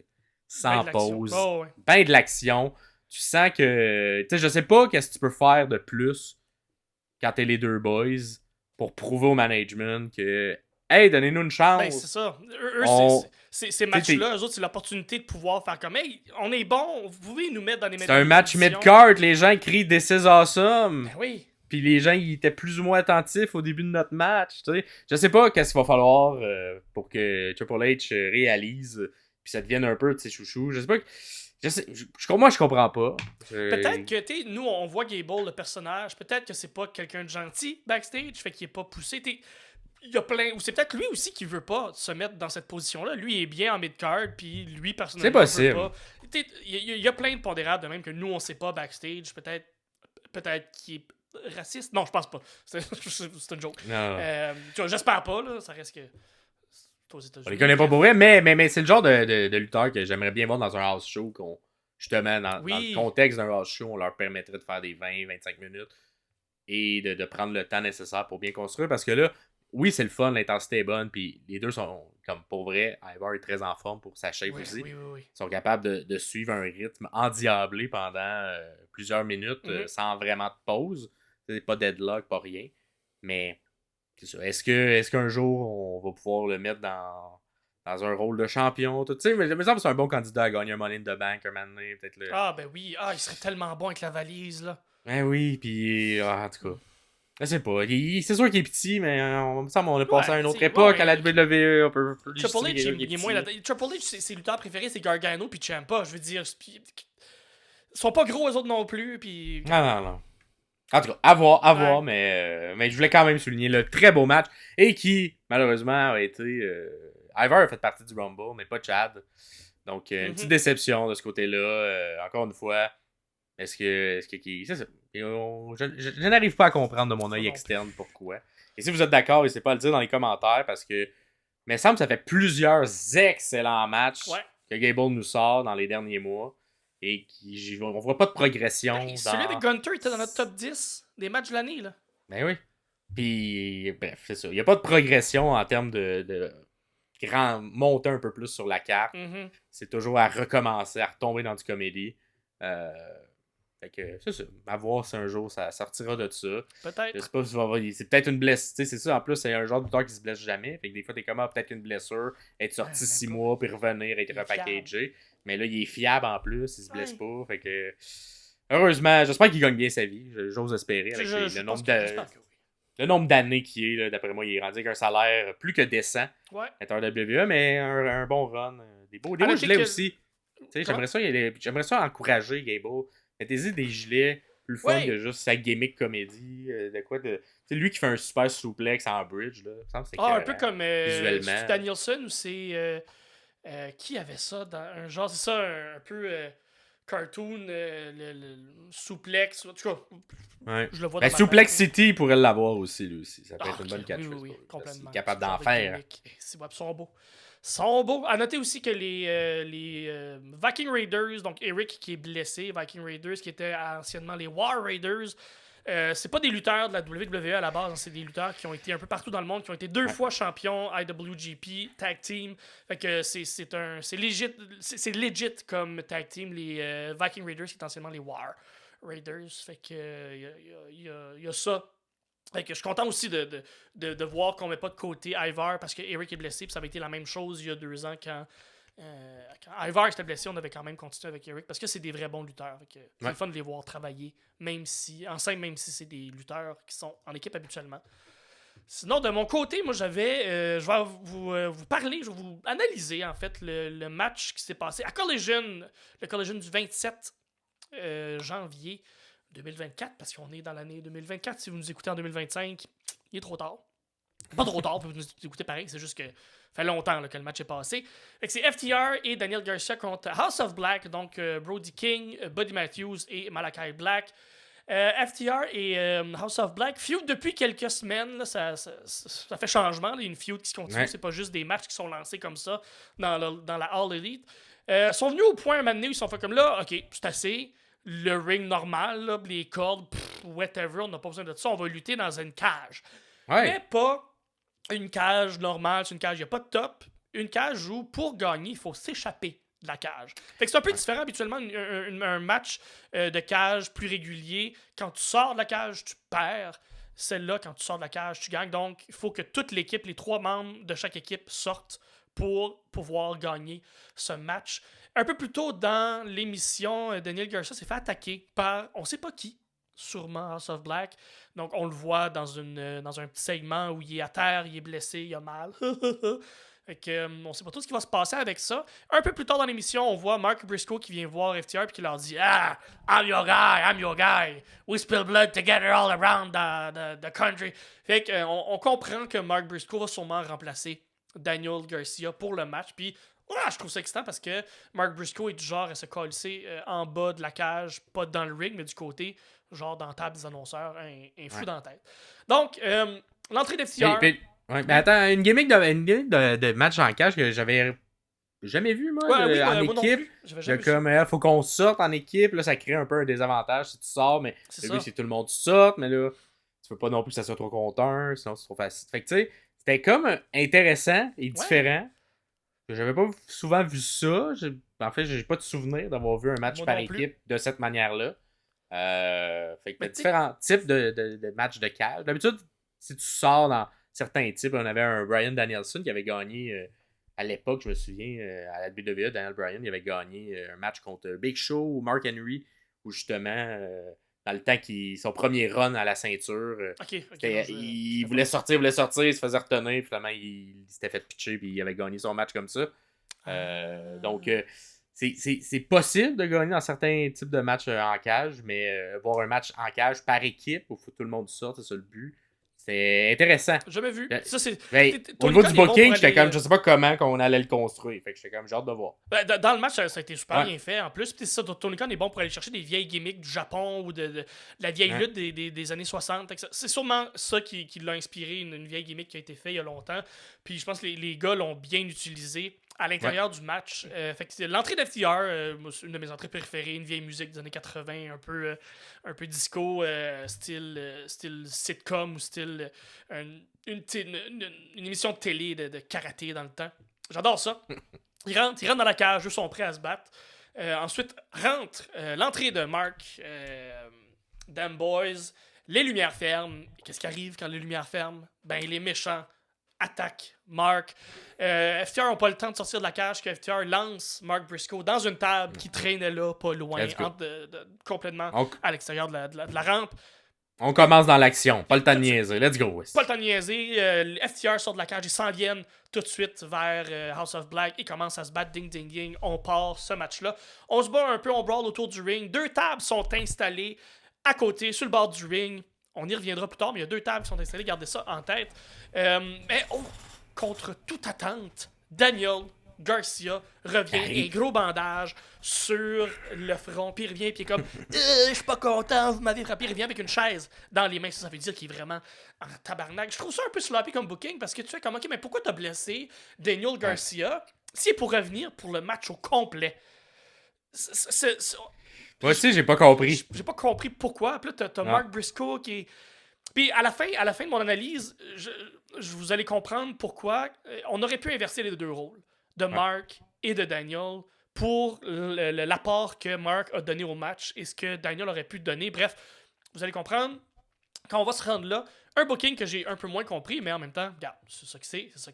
[SPEAKER 1] sans pause.
[SPEAKER 2] Oh, ouais.
[SPEAKER 1] Ben de l'action. Tu sens que... Tu sais, je sais pas qu'est-ce que tu peux faire de plus quand t'es les deux boys pour prouver au management que... Hey, donnez-nous une chance.
[SPEAKER 2] Ben, c'est ça. Ces matchs-là, eux autres, c'est l'opportunité de pouvoir faire comme hey, on est bon, vous pouvez nous mettre dans les
[SPEAKER 1] C'est un match mid-card, les gens crient This is awesome.
[SPEAKER 2] Ben oui.
[SPEAKER 1] Puis les gens ils étaient plus ou moins attentifs au début de notre match. Tu sais. Je sais pas qu'est-ce qu'il va falloir pour que Triple H réalise puis ça devienne un peu de ses chouchous. Je sais pas. Moi, je comprends pas.
[SPEAKER 2] Peut-être que, tu sais, nous, on voit Gable, le personnage, peut-être que c'est pas quelqu'un de gentil backstage, fait qu'il est pas poussé. Il y a plein. Ou c'est peut-être lui aussi qui veut pas se mettre dans cette position-là. Lui il est bien en mid-card, puis lui, personnellement,
[SPEAKER 1] c'est possible.
[SPEAKER 2] veut pas. Il y a plein de pondérables, de même que nous, on sait pas backstage. Peut-être qu'il est raciste. Non, je pense pas. C'est une joke. J'espère pas, là. Ça reste que.
[SPEAKER 1] On les connaît pas pour vrai, mais c'est le genre de lutteur que j'aimerais bien voir dans un house show justement, dans le contexte d'un house show, on leur permettrait de faire des 20-25 minutes et de prendre le temps nécessaire pour bien construire. Parce que là, oui, c'est le fun, l'intensité est bonne, puis les deux sont, comme pour vrai, Ivar est très en forme pour sa shape aussi.
[SPEAKER 2] Oui.
[SPEAKER 1] Ils sont capables de suivre un rythme endiablé pendant plusieurs minutes sans vraiment de pause. C'est pas deadlock, pas rien. Mais c'est ça. Est-ce qu'un jour on va pouvoir le mettre dans un rôle de champion? Tu sais, mais il me semble que c'est un bon candidat à gagner un Money in the Bank un moment donné, peut-être le...
[SPEAKER 2] Ah ben oui, il serait tellement bon avec la valise là.
[SPEAKER 1] Ben oui, puis en tout cas. Je sais pas. C'est sûr qu'il est petit, mais on me semble qu'on a passé à une autre époque à la WWE. On peut plus
[SPEAKER 2] Triple H, il est moins là. Triple H, ses lutteurs préférés, c'est Gargano puis Ciampa. Je veux dire, ils sont pas gros eux autres non plus. Puis...
[SPEAKER 1] Non. En tout cas, à voir, mais je voulais quand même souligner le très beau match et qui, malheureusement, a été... Ivar a fait partie du Rumble, mais pas Chad. Donc, une petite déception de ce côté-là. Encore une fois, est-ce que c'est ça. Je n'arrive pas à comprendre de mon œil externe pourquoi. Et si vous êtes d'accord, n'hésitez pas à le dire dans les commentaires parce que, mais il semble que ça fait plusieurs excellents matchs que Gable nous sort dans les derniers mois et on voit pas de progression.
[SPEAKER 2] Celui avec Gunter était dans notre top 10 des matchs de l'année, là.
[SPEAKER 1] Ben oui. Puis, bref, c'est ça. Il n'y a pas de progression en termes de monter un peu plus sur la carte. C'est toujours à recommencer, à retomber dans du comédie. Fait que c'est ça. À voir si un jour ça sortira de ça.
[SPEAKER 2] Peut-être.
[SPEAKER 1] Je sais pas si c'est peut-être une blessure. Tu sais, c'est ça. En plus, c'est un genre de lutteur qui se blesse jamais. Fait que des fois, t'es comme peut-être une blessure, être sorti 6 mois, puis revenir, être repackagé. Mais là, il est fiable en plus, il se blesse pas. Fait que. Heureusement, j'espère qu'il gagne bien sa vie. J'ose espérer avec le nombre d'années qu'il est. Là, d'après moi, il est rendu avec un salaire plus que décent. Être un WWE, mais un bon run. Des beaux gilets aussi. J'aimerais ça encourager Gable. Mettez-y des gilets plus fun que juste sa gimmick comédie. C'est lui qui fait un super souplex en bridge. Là. Ça me semble
[SPEAKER 2] un peu comme
[SPEAKER 1] visuellement.
[SPEAKER 2] Danielson ou c'est. Qui avait ça dans un genre, c'est ça, un peu cartoon, le souplex. En tout cas, je le vois dans
[SPEAKER 1] Souplex City, il pourrait l'avoir aussi, lui aussi. Ça peut être une bonne catchphrase.
[SPEAKER 2] Oui, complètement.
[SPEAKER 1] Il est capable d'en faire.
[SPEAKER 2] Ils sont beaux. sont beaux. À noter aussi que les Viking Raiders, donc Eric qui est blessé, Viking Raiders qui étaient anciennement les War Raiders, c'est pas des lutteurs de la WWE à la base, hein, c'est des lutteurs qui ont été un peu partout dans le monde, qui ont été 2 fois champions IWGP Tag Team. Fait que c'est legit comme tag team, les Viking Raiders qui étaient anciennement les War Raiders. Fait que il y a ça. Fait que je suis content aussi de voir qu'on met pas de côté Ivar parce que Eric est blessé, puis ça avait été la même chose il y a 2 ans quand Ivar était blessé, on avait quand même continué avec Eric parce que c'est des vrais bons lutteurs. C'est le fun de les voir travailler, même si c'est des lutteurs qui sont en équipe habituellement. Sinon, de mon côté, moi je vais vous parler, je vais vous analyser en fait le match qui s'est passé à Collision, le Collision du 27 janvier 2024, parce qu'on est dans l'année 2024. Si vous nous écoutez en 2025, il est trop tard. Pas trop tard, vous nous écoutez pareil, c'est juste que ça fait longtemps là, que le match est passé. C'est FTR et Daniel Garcia contre House of Black, donc Brody King, Buddy Matthews et Malachi Black. FTR et House of Black feud depuis quelques semaines. Là, ça fait changement. Il y a une feud qui se continue. C'est pas juste des matchs qui sont lancés comme ça dans la All Elite. Ils sont venus au point un moment donné où ils sont fait comme là, ok, c'est assez. Le ring normal, là, les cordes, whatever, on n'a pas besoin de ça. On va lutter dans une cage. Mais pas une cage normale. C'est une cage, il n'y a pas de top. Une cage où, pour gagner, il faut s'échapper de la cage. Fait que c'est un peu différent habituellement un match de cage plus régulier. Quand tu sors de la cage, tu perds. Celle-là, quand tu sors de la cage, tu gagnes. Donc, il faut que toute l'équipe, les 3 membres de chaque équipe sortent pour pouvoir gagner ce match. Un peu plus tôt dans l'émission, Daniel Garcia s'est fait attaquer par on sait pas qui, sûrement House of Black. Donc on le voit dans un petit segment où il est à terre, il est blessé, il a mal. Fait que, on sait pas tout ce qui va se passer avec ça. Un peu plus tard dans l'émission, on voit Mark Briscoe qui vient voir FTR et qui leur dit Ah, I'm your guy. We spill blood together all around the country. Fait que, on comprend que Mark Briscoe va sûrement remplacer Daniel Garcia pour le match. Puis je trouve ça excitant parce que Mark Briscoe est du genre à se coller en bas de la cage, pas dans le ring, mais du côté, genre dans la table des annonceurs, un fou dans la tête. Donc, l'entrée d'FTR.
[SPEAKER 1] Mais attends, une gimmick de match en cage que j'avais jamais vu, moi, en équipe. Comme, faut qu'on sorte en équipe, là, ça crée un peu un désavantage si tu sors, mais le but, c'est que tout le monde sorte, mais là, tu veux pas non plus que ça soit trop contre 1, sinon c'est trop facile. Fait que, tu sais, c'était comme intéressant et différent. J'avais pas souvent vu ça. En fait, j'ai pas de souvenir d'avoir vu un match par équipe de cette manière-là. Fait que différents types de matchs de cage. D'habitude, si tu sors dans certains types, on avait un Bryan Danielson qui avait gagné à l'époque, je me souviens, à la WWE, Daniel Bryan, il avait gagné un match contre Big Show ou Mark Henry, où justement, dans le temps son premier run à la ceinture, il voulait sortir, il se faisait retenir, finalement il s'était fait pitcher puis il avait gagné son match comme ça. Donc c'est possible de gagner dans certains types de matchs en cage, mais voir un match en cage par équipe où tout le monde sorte, c'est ça le but. C'est intéressant.
[SPEAKER 2] J'ai jamais vu. Ça,
[SPEAKER 1] au niveau du booking, j'étais comme, je sais pas comment qu'on allait le construire. Fait que j'étais comme, j'ai hâte de voir.
[SPEAKER 2] Dans le match, ça a été super bien fait. En plus, ça, Tony Khan est bon pour aller chercher des vieilles gimmicks du Japon ou de la vieille lutte des années 60. C'est sûrement ça qui l'a inspiré, une vieille gimmick qui a été faite il y a longtemps. Puis je pense que les gars l'ont bien utilisé à l'intérieur du match. Fait que l'entrée d'FTR, une de mes entrées préférées, une vieille musique des années 80, un peu disco, style sitcom ou style une émission de télé de karaté dans le temps. J'adore ça. Il rentre dans la cage, eux sont prêts à se battre. Ensuite, rentre l'entrée de Mark, Damn Boys, les lumières ferment. Qu'est-ce qui arrive quand les lumières ferment? Ben, les méchants attaquent Mark. FTR n'ont pas le temps de sortir de la cage que FTR lance Mark Briscoe dans une table qui traînait là, pas loin, complètement à l'extérieur de la rampe.
[SPEAKER 1] On commence dans l'action. Pas le temps de niaiser. Let's go.
[SPEAKER 2] Pas le temps de niaiser. FTR sort de la cage. Ils s'en viennent tout de suite vers House of Black. Ils commencent à se battre. Ding, ding, ding. On part ce match-là. On se bat un peu. On brawl autour du ring. 2 tables sont installées à côté, sur le bord du ring. On y reviendra plus tard, mais il y a 2 tables qui sont installées. Gardez ça en tête. Mais contre toute attente, Daniel Garcia revient, un gros bandage sur le front, puis il revient, puis il est comme je suis pas content, vous m'avez frappé. Il revient avec une chaise dans les mains, ça veut dire qu'il est vraiment en tabarnak. Je trouve ça un peu sloppy comme booking parce que tu fais comme, ok, mais pourquoi t'as blessé Daniel Garcia si pour revenir pour le match au complet?
[SPEAKER 1] Moi aussi, j'ai pas compris.
[SPEAKER 2] J'ai pas compris pourquoi. Puis là, t'as Mark Briscoe qui est. Puis à la fin de mon analyse, vous allez comprendre pourquoi on aurait pu inverser les deux rôles de Mark et de Daniel pour l'apport que Mark a donné au match et ce que Daniel aurait pu donner. Bref, vous allez comprendre. Quand on va se rendre là, un booking que j'ai un peu moins compris, mais en même temps, regarde, c'est ça que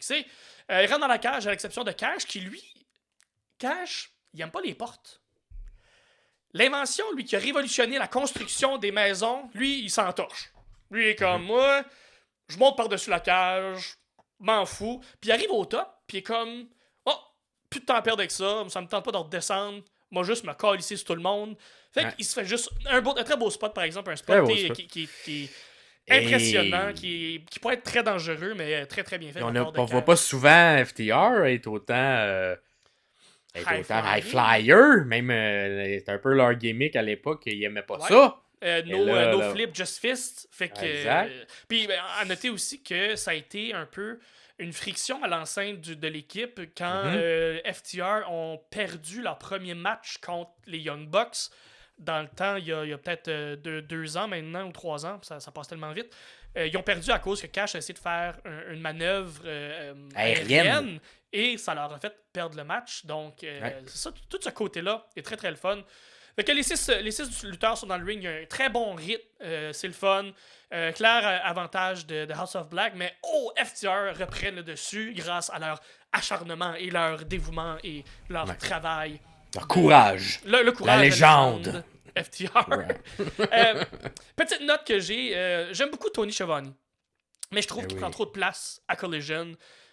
[SPEAKER 2] c'est. Il rentre dans la cage, à l'exception de Cash, qui lui, il aime pas les portes. L'invention, lui, qui a révolutionné la construction des maisons, lui, il s'entorche. Lui, il est comme, moi, je monte par-dessus la cage, m'en fous. Puis il arrive au top, puis il est comme, oh, plus de temps à perdre avec ça, ça me tente pas de redescendre. Moi, juste me calisser sur tout le monde. Fait qu'il se fait juste un très beau spot, par exemple, un spot qui est impressionnant, qui pourrait être très dangereux, mais très très bien fait.
[SPEAKER 1] On voit pas souvent FTR être autant high flyer, même c'est un peu leur gimmick à l'époque, ils aimaient pas ça.
[SPEAKER 2] No flip, just fist. Fait que. Puis à noter aussi que ça a été un peu une friction à l'enceinte de l'équipe quand FTR ont perdu leur premier match contre les Young Bucks. Dans le temps, il y a peut-être 2 ans maintenant ou 3 ans, ça passe tellement vite. Ils ont perdu à cause que Cash a essayé de faire une manœuvre aérienne et ça leur a fait perdre le match. Donc, c'est ça, tout ce côté-là est très très le fun. Fait que les six lutteurs sont dans le ring, il y a un très bon rythme, c'est le fun. Clair avantage de House of Black, mais FTR reprennent le dessus grâce à leur acharnement et leur dévouement et leur travail.
[SPEAKER 1] Leur courage.
[SPEAKER 2] Le courage.
[SPEAKER 1] La légende.
[SPEAKER 2] FTR. Petite note que j'ai, j'aime beaucoup Tony Schiavone, mais je trouve qu'il prend trop de place à Collision.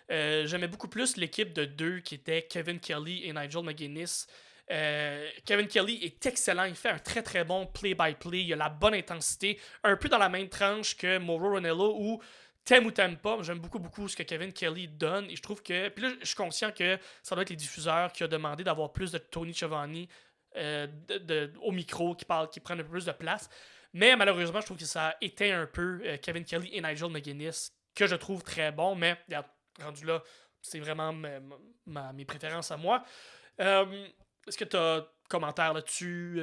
[SPEAKER 2] J'aimais beaucoup plus l'équipe de 2 qui était Kevin Kelly et Nigel McGuinness. Kevin Kelly est excellent, il fait un très très bon play-by-play, il a la bonne intensité, un peu dans la même tranche que Mauro Ranallo ou t'aimes ou t'aimes pas. J'aime beaucoup ce que Kevin Kelly donne et je trouve que, puis là je suis conscient que ça doit être les diffuseurs qui ont demandé d'avoir plus de Tony Schiavone au micro, qui prennent un peu plus de place, mais malheureusement je trouve que ça éteint un peu Kevin Kelly et Nigel McGuinness, que je trouve très bon, mais regarde, rendu là, c'est vraiment mes préférences à moi. Est-ce que tu as commentaire là-dessus?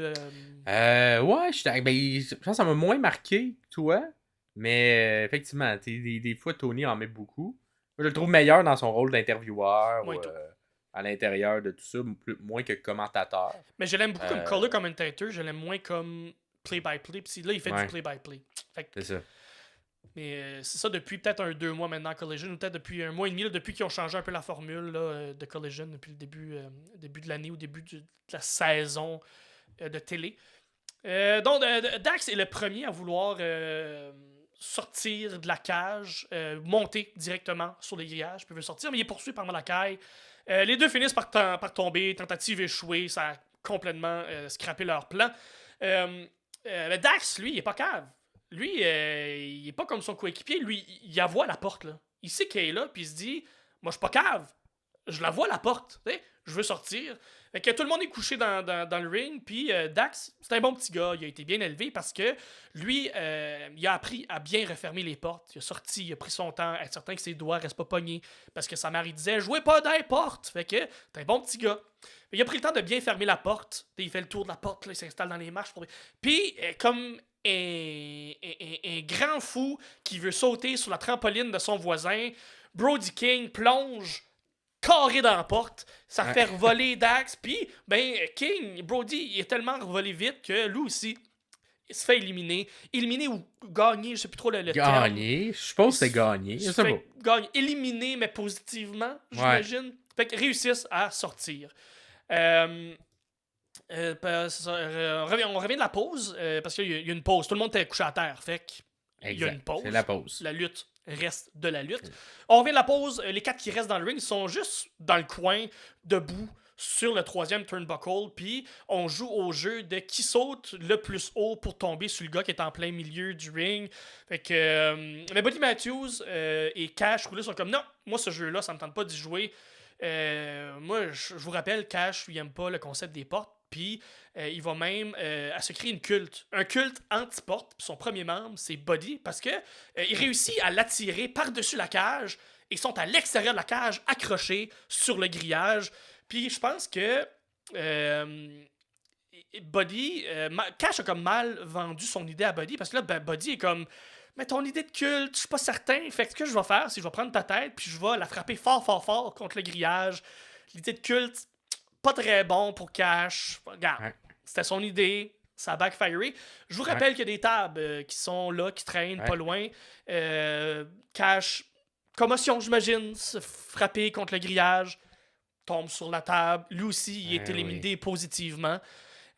[SPEAKER 1] Ouais, je pense que ça m'a moins marqué que toi. Mais effectivement, des fois, Tony en met beaucoup. Moi, je le trouve meilleur dans son rôle d'intervieweur à l'intérieur de tout ça, moins que commentateur.
[SPEAKER 2] Mais je l'aime beaucoup comme color commentator, je l'aime moins comme play-by-play. Puis là, il fait du play-by-play.
[SPEAKER 1] C'est ça.
[SPEAKER 2] Mais c'est ça depuis peut-être 2 mois maintenant à Collision, ou peut-être depuis 1 mois et demi, là, depuis qu'ils ont changé un peu la formule là, de Collision, depuis le début de l'année ou début de la saison de télé. Donc, Dax est le premier à vouloir sortir de la cage, monter directement sur les grillages, puis veut sortir, mais il est poursuivi par Malakai. Les deux finissent par tomber, tentative échouée, ça a complètement scrappé leur plan. Dax, lui, il est pas cave. Lui, il est pas comme son coéquipier. Lui, il la voit la porte, là. Il sait qu'elle est là, puis il se dit, moi, je suis pas cave. Je la vois la porte. T'sais? Je veux sortir. Fait que tout le monde est couché dans le ring, puis Dax, c'est un bon petit gars. Il a été bien élevé parce que lui, il a appris à bien refermer les portes. Il a sorti, il a pris son temps, à être certain que ses doigts restent pas pognés. Parce que sa mère, il disait, jouez pas dans les portes. Fait que t'es un bon petit gars. Il a pris le temps de bien fermer la porte. Il fait le tour de la porte, là, il s'installe dans les marches. Puis, comme un grand fou qui veut sauter sur la trampoline de son voisin, Brody King plonge carré dans la porte, ça fait voler Dax, puis Brody, il est tellement revolé vite que lui aussi, il se fait éliminer ou gagner, je sais plus trop le terme.
[SPEAKER 1] Gagner, je suppose que c'est gagner.
[SPEAKER 2] Il se fait gagner, éliminé, mais positivement, j'imagine. Fait qu'ils réussissent à sortir. On revient de la pause, parce qu'il y a une pause. Tout le monde était couché à terre, fait qu'il y a une pause.
[SPEAKER 1] C'est la pause.
[SPEAKER 2] La lutte reste de la lutte. On revient de la pause. Les 4 qui restent dans le ring sont juste dans le coin, debout, sur le 3e turnbuckle, puis on joue au jeu de qui saute le plus haut pour tomber sur le gars qui est en plein milieu du ring. Fait que mais Buddy Matthews et Cash Roulis sont comme non, moi ce jeu-là, ça me tente pas d'y jouer. Moi, je vous rappelle, Cash, il aime pas le concept des portes. Puis, il va même à se créer un culte anti-porte. Son premier membre, c'est Buddy, parce que il réussit à l'attirer par-dessus la cage. Ils sont à l'extérieur de la cage, accrochés sur le grillage. Puis, je pense que Buddy, Cash a comme mal vendu son idée à Buddy, parce que là, Buddy est comme, mais ton idée de culte, je suis pas certain. Fait que ce que je vais faire, c'est que je vais prendre ta tête, puis je vais la frapper fort, fort, fort contre le grillage. L'idée de culte, pas très bon pour Cash. Regarde,
[SPEAKER 1] Ouais.
[SPEAKER 2] c'était son idée. Ça a backfiré. Je vous rappelle qu'il y a des tables qui sont là, qui traînent pas loin. Cash, commotion, j'imagine, se frapper contre le grillage, tombe sur la table. Lui aussi, il est éliminé positivement.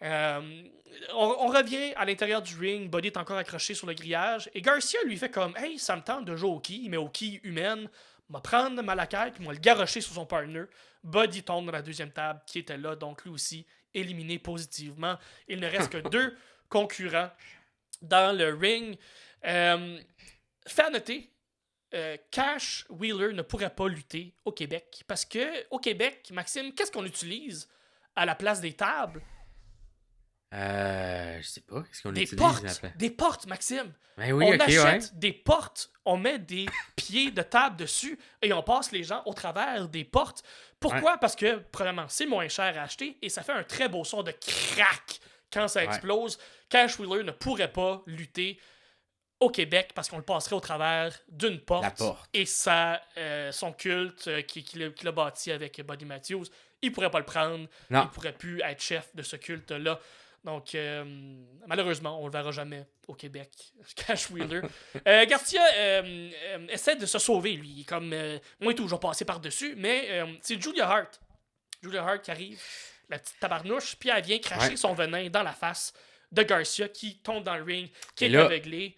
[SPEAKER 2] On revient à l'intérieur du ring. Buddy est encore accroché sur le grillage. Et Garcia lui fait comme, hey, ça me tente de jouer au ki, mais au ki humaine. M'a prendre Malakai puis m'a le garrocher sur son partner. Buddy tombe dans la deuxième table qui était là, donc lui aussi éliminé positivement. Il ne reste que 2 concurrents dans le ring. Fait à noter, Cash Wheeler ne pourrait pas lutter au Québec parce que au Québec, Maxime, qu'est-ce qu'on utilise à la place des tables?
[SPEAKER 1] Je sais pas. Qu'est-ce qu'on
[SPEAKER 2] Des
[SPEAKER 1] utilise
[SPEAKER 2] portes! Des portes, Maxime!
[SPEAKER 1] Ben oui,
[SPEAKER 2] On
[SPEAKER 1] ok,
[SPEAKER 2] achète des portes, on met des pieds de table dessus et on passe les gens au travers des portes. Pourquoi? Parce que, premièrement, c'est moins cher à acheter et ça fait un très beau son de crack quand ça explose. Cash Wheeler ne pourrait pas lutter au Québec parce qu'on le passerait au travers d'une porte.
[SPEAKER 1] La porte.
[SPEAKER 2] Et ça, son culte qu'il a bâti avec Buddy Matthews, il pourrait pas le prendre.
[SPEAKER 1] Non.
[SPEAKER 2] Il pourrait plus être chef de ce culte-là. Donc, malheureusement, on le verra jamais au Québec. Cash Wheeler. Garcia essaie de se sauver, lui. Il est comme, moi et tout, je vais passer par-dessus. Mais c'est Julia Hart. Julia Hart qui arrive, la petite tabarnouche, puis elle vient cracher son venin dans la face de Garcia qui tombe dans le ring, qui est aveuglé.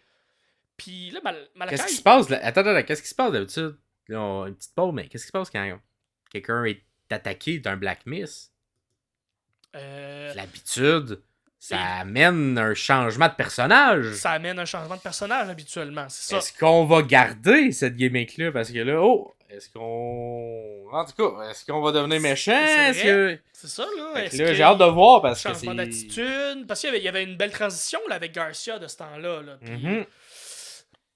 [SPEAKER 2] Puis là, Malakai...
[SPEAKER 1] Qu'est-ce qui se passe là? Attends, qu'est-ce qui se passe d'habitude? Là, une petite pause, mais qu'est-ce qui se passe quand quelqu'un est attaqué d'un Black Miss? L'habitude, ça amène un changement de personnage.
[SPEAKER 2] Ça amène un changement de personnage habituellement, c'est ça.
[SPEAKER 1] Est-ce qu'on va garder cette gimmick-là? Parce que là, est-ce qu'on... En tout cas, est-ce qu'on va devenir méchant?
[SPEAKER 2] C'est ça, là.
[SPEAKER 1] Là, j'ai hâte de voir parce que
[SPEAKER 2] changement d'attitude. Parce qu'il y avait une belle transition là, avec Garcia de ce temps-là. Là. Puis,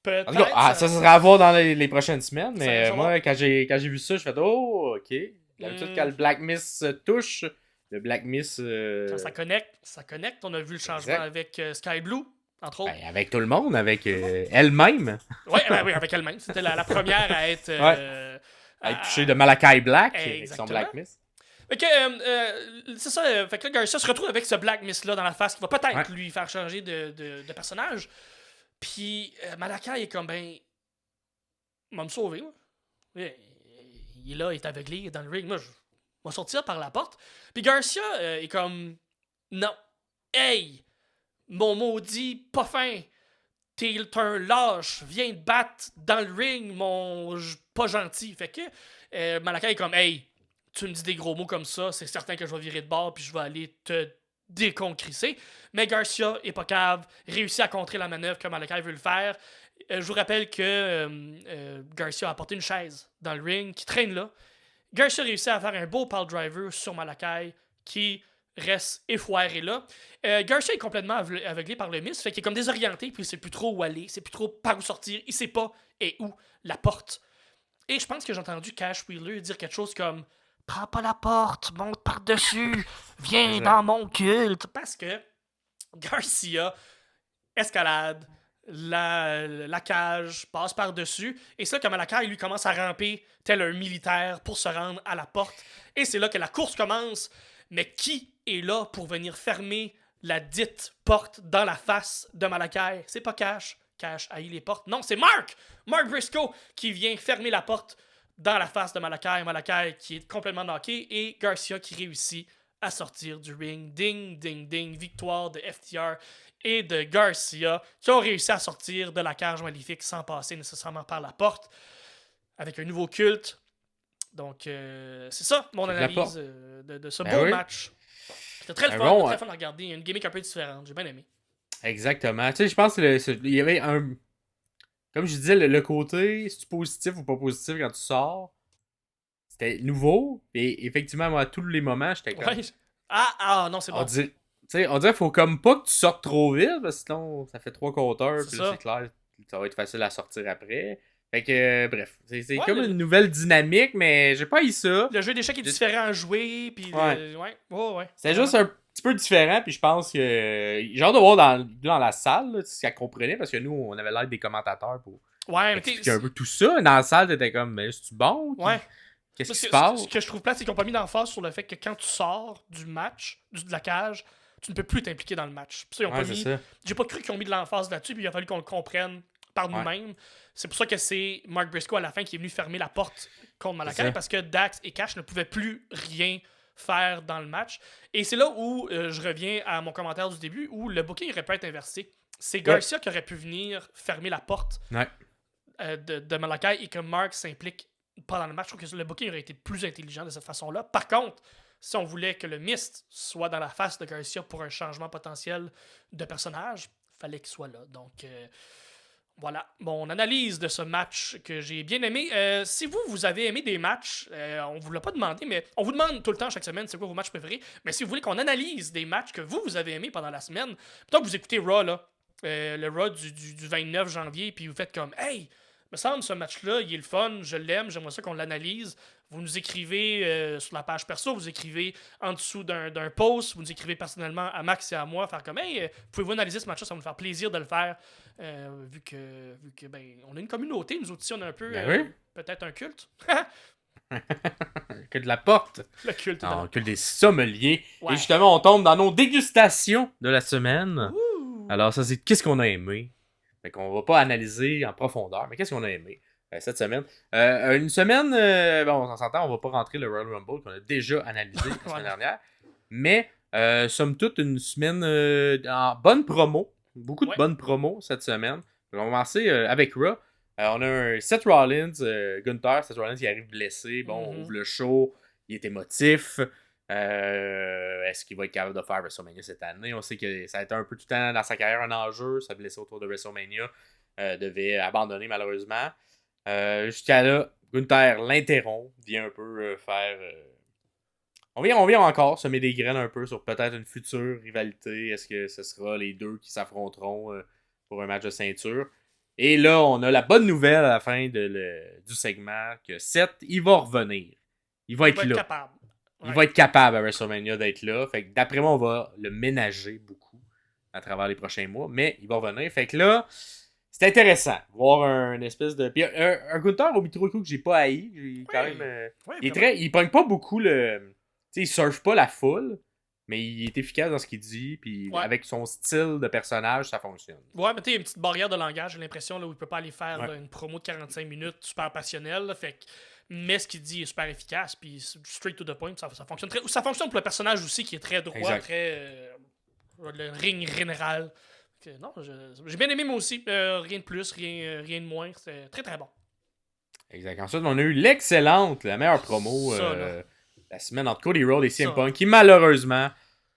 [SPEAKER 2] peut-être...
[SPEAKER 1] En tout cas, ça sera à voir dans les prochaines semaines. Mais moi, quand j'ai vu ça, je fais ok. D'habitude, quand le Black Miss se touche... Le Black Miss...
[SPEAKER 2] Ça connecte. On a vu le changement avec Sky Blue, entre autres.
[SPEAKER 1] Ben, avec tout le monde, avec elle-même.
[SPEAKER 2] Oui, avec elle-même. C'était la première à être...
[SPEAKER 1] à être touchée de Malakai Black, avec son Black Miss.
[SPEAKER 2] Fait que, c'est ça. Fait que là, Garcia se retrouve avec ce Black Miss-là dans la face qui va peut-être lui faire changer de personnage. Puis Malakai est comme, ben... Il va me sauver, moi. Il est là, il est aveuglé, il est dans le ring. Moi, je va sortir par la porte. Puis Garcia est comme, non, hey, mon maudit pas fin, t'es un lâche, viens te battre dans le ring, mon pas gentil. Fait que Malakai est comme, hey, tu me dis des gros mots comme ça, c'est certain que je vais virer de bord puis je vais aller te déconcrisser. Mais Garcia est pas cave, réussit à contrer la manœuvre que Malakai veut le faire. Je vous rappelle que Garcia a apporté une chaise dans le ring qui traîne là. Garcia réussit à faire un beau pile driver sur Malakai qui reste effoiré là. Garcia est complètement aveuglé par le miss, fait qu'il est comme désorienté, puis il sait plus trop où aller, il sait plus trop par où sortir, il sait pas et où la porte. Et je pense que j'ai entendu Cash Wheeler dire quelque chose comme « Prends pas la porte, monte par-dessus, viens dans mon culte », parce que Garcia escalade la cage, passe par-dessus, et c'est là que Malakai, lui, commence à ramper tel un militaire pour se rendre à la porte. Et c'est là que la course commence. Mais qui est là pour venir fermer la dite porte dans la face de Malakai? C'est pas Cash. Cash haït les portes. Non, c'est Mark Briscoe qui vient fermer la porte dans la face de Malakai. Malakai qui est complètement knocké et Garcia qui réussit à sortir du ring. Ding, ding, ding. Victoire de FTR et de Garcia qui ont réussi à sortir de la cage maléfique sans passer nécessairement par la porte avec un nouveau culte. Donc, c'est ça mon analyse de ce beau match. C'était très le fun, très fun à regarder. Une gimmick un peu différente. J'ai bien aimé.
[SPEAKER 1] Exactement. Tu sais, je pense qu'il y avait un... Comme je disais, le côté, si tu es positif ou pas positif quand tu sors, c'était nouveau. Et effectivement, moi, à tous les moments, j'étais comme.
[SPEAKER 2] Ouais. Ah, non, c'est bon.
[SPEAKER 1] On dirait qu'il faut comme pas que tu sortes trop vite, parce que sinon, ça fait 3 compteurs,
[SPEAKER 2] C'est
[SPEAKER 1] puis là,
[SPEAKER 2] ça.
[SPEAKER 1] c'est clair, ça va être facile à sortir après. Fait que, bref, c'est
[SPEAKER 2] Ouais,
[SPEAKER 1] comme une nouvelle dynamique, mais j'ai pas eu ça.
[SPEAKER 2] le jeu d'échecs est différent à jouer, puis
[SPEAKER 1] Ouais.
[SPEAKER 2] ouais.
[SPEAKER 1] C'est juste un petit peu différent, puis je pense que. J'ai hâte de voir dans la salle, là, si elle comprenait, parce que nous, on avait l'air des commentateurs pour
[SPEAKER 2] Ouais, mais
[SPEAKER 1] expliquer un peu tout ça. Dans la salle, t'étais comme, mais c'est-tu bon?
[SPEAKER 2] Ouais.
[SPEAKER 1] Qu'est-ce qui
[SPEAKER 2] Ce
[SPEAKER 1] se passe?
[SPEAKER 2] ce que je trouve plate, c'est qu'ils n'ont pas mis d'emphase sur le fait que quand tu sors du match, de la cage, tu ne peux plus t'impliquer dans le match. Puis ça, ils ont
[SPEAKER 1] Ouais,
[SPEAKER 2] pas
[SPEAKER 1] c'est
[SPEAKER 2] mis.
[SPEAKER 1] ça.
[SPEAKER 2] J'ai pas cru qu'ils ont mis de l'emphase là-dessus, puis il a fallu qu'on le comprenne par
[SPEAKER 1] Ouais.
[SPEAKER 2] nous-mêmes. C'est pour ça que c'est Mark Briscoe à la fin qui est venu fermer la porte contre
[SPEAKER 1] C'est
[SPEAKER 2] Malakai,
[SPEAKER 1] ça.
[SPEAKER 2] parce que Dax et Cash ne pouvaient plus rien faire dans le match. Et c'est là où je reviens à mon commentaire du début, où le booking aurait pu être inversé. C'est Garcia qui aurait pu venir fermer la porte
[SPEAKER 1] Ouais.
[SPEAKER 2] de Malakai et que Mark s'implique pendant le match. Je trouve que le booking aurait été plus intelligent de cette façon-là. Par contre, si on voulait que le Mist soit dans la face de Garcia pour un changement potentiel de personnage, fallait qu'il soit là. Donc, voilà, mon analyse de ce match que j'ai bien aimé. Si vous avez aimé des matchs, on vous l'a pas demandé, mais on vous demande tout le temps chaque semaine c'est quoi vos matchs préférés. Mais si vous voulez qu'on analyse des matchs que vous avez aimés pendant la semaine, plutôt que vous écoutez Raw, là, le Raw du 29 janvier, puis vous faites comme « Hey, me semble ce match-là, il est le fun, je l'aime, j'aimerais ça qu'on l'analyse. » Vous nous écrivez sur la page perso, vous écrivez en dessous d'un post, vous nous écrivez personnellement à Max et à moi, faire comme « Hey, pouvez-vous analyser ce match-là? Ça va nous faire plaisir de le faire. » Vu que ben, on a une communauté, nous aussi, on a un peu peut-être un culte.
[SPEAKER 1] Que de la porte.
[SPEAKER 2] Le culte.
[SPEAKER 1] Non, que des sommeliers.
[SPEAKER 2] Ouais.
[SPEAKER 1] Et justement, on tombe dans nos dégustations de la semaine.
[SPEAKER 2] Ouh.
[SPEAKER 1] Alors, ça, c'est qu'est-ce qu'on a aimé. Fait qu'on va pas analyser en profondeur, mais qu'est-ce qu'on a aimé cette semaine. Une semaine, bon, on s'entend, on va pas rentrer le Royal Rumble qu'on a déjà analysé la semaine dernière. Mais, somme toute, une semaine en bonne promo. Beaucoup de bonnes promos cette semaine. On va commencer avec Raw. On a un Seth Rollins, Gunther. Seth Rollins qui arrive blessé. Bon, on ouvre le show. Il est émotif. Est-ce qu'il va être capable de faire WrestleMania cette année? On sait que ça a été un peu tout le temps dans sa carrière un enjeu. Sa blessé autour de WrestleMania devait abandonner malheureusement. Jusqu'à là, Gunther l'interrompt. Vient un peu faire... On vient encore semer des graines un peu sur peut-être une future rivalité. Est-ce que ce sera les deux qui s'affronteront pour un match de ceinture? Et là, on a la bonne nouvelle à la fin du segment que Seth, il va revenir. Il va être là.
[SPEAKER 2] Capable.
[SPEAKER 1] Il va être capable à WrestleMania d'être là. Fait que d'après moi, on va le ménager beaucoup à travers les prochains mois. Mais il va revenir. Fait que là, c'est intéressant. Voir un espèce de... Puis un Gunther au micro que j'ai pas haï. Quand même, il pogne pas beaucoup le... Tu sais, il surfe pas la foule. Mais il est efficace dans ce qu'il dit, puis avec son style de personnage, ça fonctionne.
[SPEAKER 2] Ouais, mais tu sais, il y a une petite barrière de langage, j'ai l'impression, là, où il peut pas aller faire là, une promo de 45 minutes super passionnelle, là, fait que... Mais ce qu'il dit est super efficace, puis straight to the point, ça fonctionne très... Ça fonctionne pour le personnage aussi, qui est très droit, très... le ring général. Non, j'ai bien aimé moi aussi, rien de plus, rien de moins, c'est très très bon.
[SPEAKER 1] Exact. Ensuite, on a eu l'excellente, la meilleure promo... la semaine entre Cody Rhodes et CM Punk, qui malheureusement,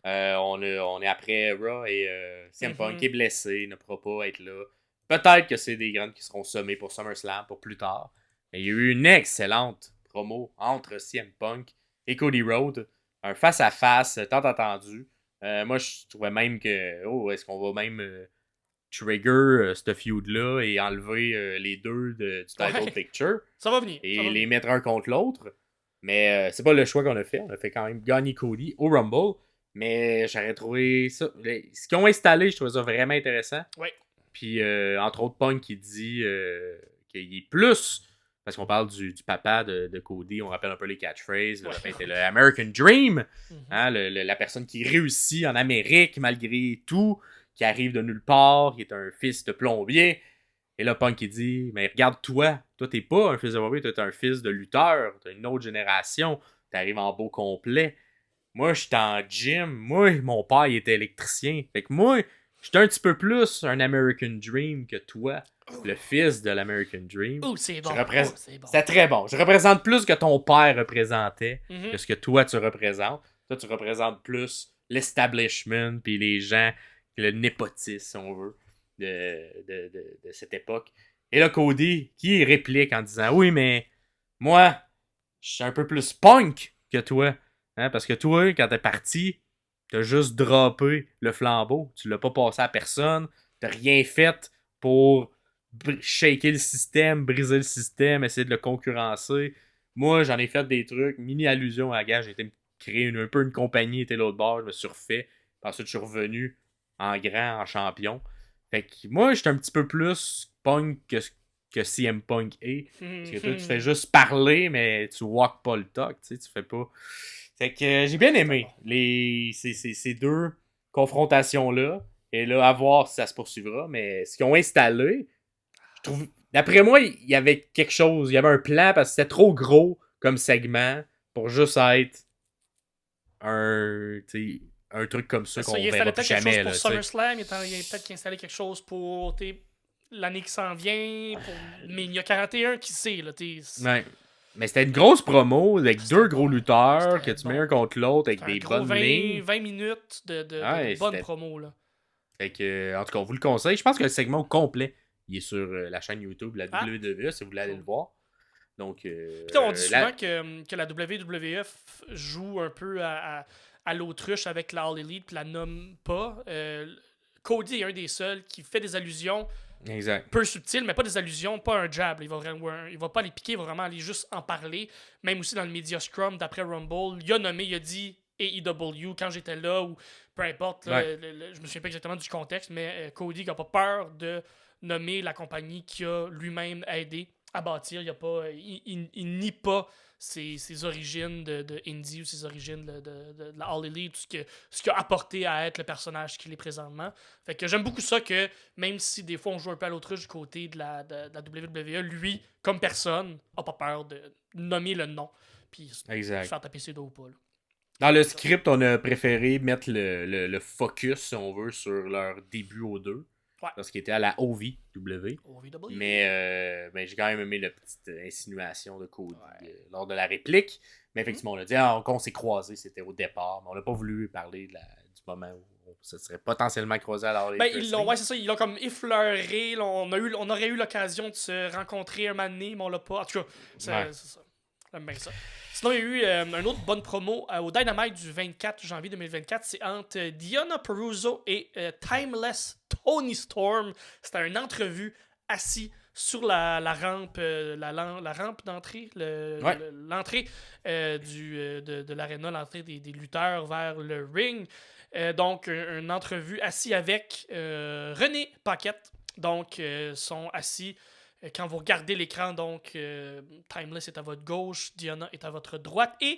[SPEAKER 1] on est après Raw et CM Punk est blessé, ne pourra pas être là. Peut-être que c'est des grandes qui seront sommées pour SummerSlam pour plus tard. Mais il y a eu une excellente promo entre CM Punk et Cody Rhodes. Un face-à-face tant attendu. Moi, je trouvais même que, est-ce qu'on va même trigger ce feud-là et enlever les deux du title picture?
[SPEAKER 2] Ça va venir.
[SPEAKER 1] Et les mettre un contre l'autre. Mais c'est pas le choix qu'on a fait. On a fait quand même gagner Cody au Rumble. Mais j'aurais trouvé ça... Ce qu'ils ont installé, je trouvais ça vraiment intéressant.
[SPEAKER 2] Oui.
[SPEAKER 1] Puis, entre autres, Punk qui dit qu'il est plus... Parce qu'on parle du papa de Cody. On rappelle un peu les catchphrases. C'était le American Dream. Hein, la personne qui réussit en Amérique malgré tout. Qui arrive de nulle part. Qui est un fils de plombier. Et là, Punk, il dit, mais regarde-toi, t'es pas un fils de plombier, t'es un fils de lutteur, t'as une autre génération, t'arrives en beau complet. Moi, j'étais en gym, moi, mon père, il était électricien. Fait que moi, j'étais un petit peu plus un American Dream que toi, le fils de l'American Dream.
[SPEAKER 2] C'est bon.
[SPEAKER 1] C'était très bon. Je représente plus que ton père représentait que ce que toi, tu représentes. Toi, tu représentes plus l'establishment, puis les gens, le népotisme, si on veut. De cette époque. Et là, Cody, qui réplique en disant « Oui, mais moi, je suis un peu plus punk que toi. Hein, parce que toi, quand t'es parti, t'as juste droppé le flambeau. Tu l'as pas passé à personne. T'as rien fait pour shaker le système, briser le système, essayer de le concurrencer. Moi, j'en ai fait des trucs, mini allusion à la gage. J'ai été me créer un peu une compagnie, était l'autre bord, je me suis refait. Puis ensuite, je suis revenu en grand, en champion. Fait que moi, j'étais un petit peu plus punk que CM Punk est. Parce que toi, tu fais juste parler, mais tu walk pas le talk, tu fais pas. Fait que j'ai bien aimé ces deux confrontations-là. Et là, à voir si ça se poursuivra. Mais ce qu'ils ont installé, je trouve. D'après moi, il y avait quelque chose. Il y avait un plan parce que c'était trop gros comme segment pour juste être un. Un truc comme ça
[SPEAKER 2] Ça,
[SPEAKER 1] qu'on
[SPEAKER 2] il installait
[SPEAKER 1] verra plus
[SPEAKER 2] peut-être quelque chose
[SPEAKER 1] jamais.
[SPEAKER 2] pour
[SPEAKER 1] Là, t'sais.
[SPEAKER 2] SummerSlam, il a peut-être qu'il installait quelque chose pour l'année qui s'en vient, pour Mania 41, qui sait, là,
[SPEAKER 1] Ouais. Mais c'était une grosse promo avec
[SPEAKER 2] c'était
[SPEAKER 1] deux gros
[SPEAKER 2] bon.
[SPEAKER 1] lutteurs que
[SPEAKER 2] C'était
[SPEAKER 1] tu mets
[SPEAKER 2] bon.
[SPEAKER 1] un contre l'autre avec
[SPEAKER 2] C'était un
[SPEAKER 1] des
[SPEAKER 2] gros
[SPEAKER 1] bonnes lignes.
[SPEAKER 2] 20 minutes de
[SPEAKER 1] Ouais,
[SPEAKER 2] bonnes
[SPEAKER 1] c'était.
[SPEAKER 2] promos, là.
[SPEAKER 1] Fait que, en tout cas, on vous le conseille. Je pense que le segment complet, il est sur la chaîne YouTube de la
[SPEAKER 2] Ah,
[SPEAKER 1] WWE si vous voulez aller
[SPEAKER 2] cool.
[SPEAKER 1] le voir. Donc,
[SPEAKER 2] Puis on dit souvent que la WWF joue un peu à l'autruche avec la All Elite, puis la nomme pas. Cody est un des seuls qui fait des allusions
[SPEAKER 1] exact.
[SPEAKER 2] peu subtiles, mais pas des allusions, pas un jab. Il va pas les piquer, il va vraiment aller juste en parler. Même aussi dans le Media Scrum d'après Rumble, il a dit AEW quand j'étais là, ou peu importe, là,
[SPEAKER 1] Ouais.
[SPEAKER 2] je me souviens pas exactement du contexte, mais Cody qui a pas peur de nommer la compagnie qui a lui-même aidé à bâtir. Il nie pas ses origines de indie ou ses origines de la All Elite, ce qu'il a apporté à être le personnage qu'il est présentement. Fait que j'aime beaucoup ça que, même si des fois on joue un peu à l'autruche du côté de la WWE, lui, comme personne, a pas peur de nommer le nom. Puis se
[SPEAKER 1] Exact.
[SPEAKER 2] faire taper ses dos ou pas. Là.
[SPEAKER 1] Dans le script, on a préféré mettre le focus, si on veut, sur leur début aux deux.
[SPEAKER 2] Ouais.
[SPEAKER 1] Parce qu'il était à la OVW.
[SPEAKER 2] OVW.
[SPEAKER 1] Mais j'ai quand même aimé la petite insinuation de Cody lors de la réplique. Mais effectivement, on a dit qu'on s'est croisés, c'était au départ. Mais on n'a pas voulu parler du moment où on se serait potentiellement croisé à la
[SPEAKER 2] Ben, c'est ça, ils l'ont comme effleuré. Là, on aurait eu l'occasion de se rencontrer un moment donné, mais on l'a pas. En tout cas, c'est ça. J'aime bien ça. Sinon, il y a eu une autre bonne promo au Dynamite du 24 janvier 2024. C'est entre Deonna Purrazzo et Timeless Tony Storm. C'était une entrevue assis sur la rampe, la rampe d'entrée, l'entrée de l'aréna, l'entrée des lutteurs vers le ring. Donc, une entrevue assis avec René Paquette. Donc, sont assis. Quand vous regardez l'écran, donc, Timeless est à votre gauche, Deonna est à votre droite. Et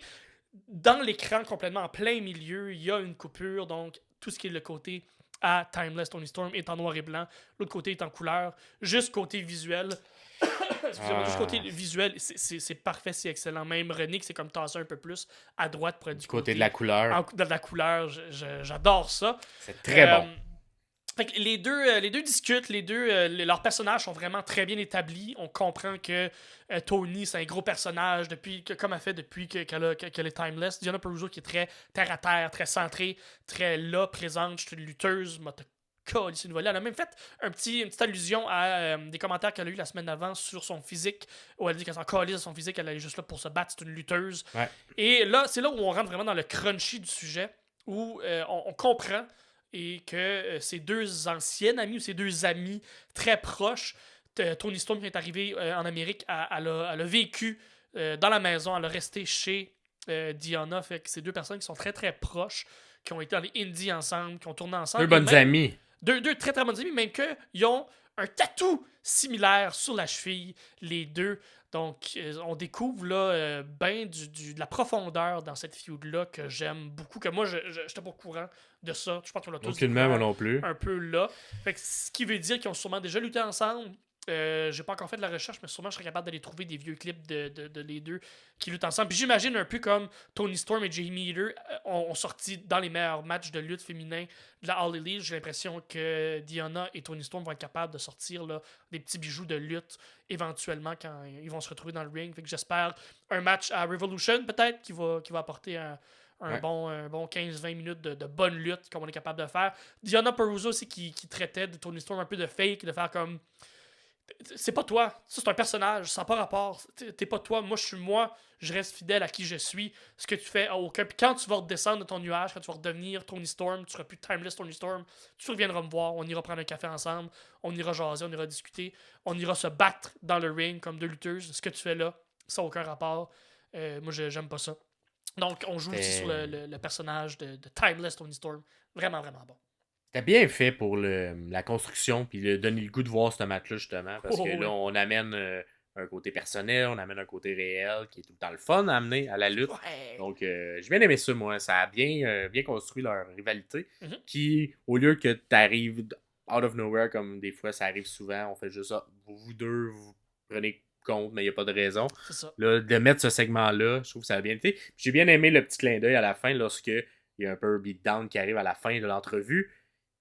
[SPEAKER 2] dans l'écran, complètement en plein milieu, il y a une coupure. Donc, tout ce qui est le côté à Timeless Tony Storm est en noir et blanc. L'autre côté est en couleur. Juste côté visuel. Excusez-moi, juste côté visuel, c'est parfait, c'est excellent. Même René, c'est comme tassé un peu plus à droite pour être du
[SPEAKER 1] côté de la couleur.
[SPEAKER 2] De la couleur, j'adore ça.
[SPEAKER 1] C'est très bon.
[SPEAKER 2] Fait que les deux discutent, leurs personnages sont vraiment très bien établis. On comprend que Tony, c'est un gros personnage comme elle fait depuis qu'elle est Timeless. Deonna Purrazzo qui est très terre à terre, très centrée, très là, présente. Je suis une lutteuse, elle a même fait une petite allusion à des commentaires qu'elle a eu la semaine avant sur son physique, où elle dit qu'elle s'en calisse de son physique, elle est juste là pour se battre, c'est une lutteuse.
[SPEAKER 1] Ouais.
[SPEAKER 2] Et là, c'est là où on rentre vraiment dans le crunchy du sujet, où on comprend et que ces deux anciennes amies ou ces deux amis très proches, Tony Storm qui est arrivé en Amérique, elle a vécu dans la maison, elle a resté chez Deonna, fait que c'est deux personnes qui sont très très proches, qui ont été dans les indies ensemble, qui ont tourné ensemble.
[SPEAKER 1] Deux bonnes amies.
[SPEAKER 2] Deux très très bonnes amies, même qu'ils ont un tatou similaire sur la cheville, les deux. Donc, on découvre là ben de la profondeur dans cette feud-là que j'aime beaucoup, que moi, je n'étais pas au courant de ça. Je pense qu'on l'a tous
[SPEAKER 1] Aucunement, moi non plus.
[SPEAKER 2] un peu là. Fait que, ce qui veut dire qu'ils ont sûrement déjà lutté ensemble. J'ai pas encore fait de la recherche, mais sûrement je serais capable d'aller trouver des vieux clips de les deux qui luttent ensemble. Puis j'imagine un peu comme Tony Storm et Jamie Hayter ont sorti dans les meilleurs matchs de lutte féminin de la All Elite. J'ai l'impression que Deonna et Tony Storm vont être capables de sortir là, des petits bijoux de lutte éventuellement quand ils vont se retrouver dans le ring. Fait que j'espère un match à Revolution peut-être qui va apporter un bon 15-20 minutes de bonne lutte comme on est capable de faire. Deonna Purrazzo aussi qui traitait de Tony Storm un peu de fake, de faire comme c'est pas toi. Ça, c'est un personnage. Ça n'a pas rapport. T'es pas toi. Moi, je suis moi. Je reste fidèle à qui je suis. Ce que tu fais a aucun. Puis quand tu vas redescendre de ton nuage, quand tu vas redevenir Tony Storm, tu seras plus Timeless Tony Storm, tu reviendras me voir. On ira prendre un café ensemble. On ira jaser, on ira discuter. On ira se battre dans le ring comme deux lutteuses. Ce que tu fais là, ça n'a aucun rapport. Moi, j'aime pas ça. Donc, on joue aussi sur le personnage de Timeless Tony Storm. Vraiment, vraiment bon.
[SPEAKER 1] C'était bien fait pour la construction, puis donner le goût de voir ce match-là, justement, parce que
[SPEAKER 2] Oh,
[SPEAKER 1] là,
[SPEAKER 2] oui.
[SPEAKER 1] on amène un côté personnel, on amène un côté réel, qui est tout le temps le fun à amener à la lutte.
[SPEAKER 2] Ouais.
[SPEAKER 1] Donc, j'ai bien aimé ça, moi. Ça a bien construit leur rivalité,
[SPEAKER 2] Mhm.
[SPEAKER 1] qui, au lieu que tu arrives out of nowhere, comme des fois ça arrive souvent, on fait juste ça, vous deux, vous prenez compte, mais il n'y a pas de raison.
[SPEAKER 2] C'est ça.
[SPEAKER 1] Là, de mettre ce segment-là, je trouve que ça a bien été. Puis j'ai bien aimé le petit clin d'œil à la fin, lorsque il y a un peu un beatdown qui arrive à la fin de l'entrevue.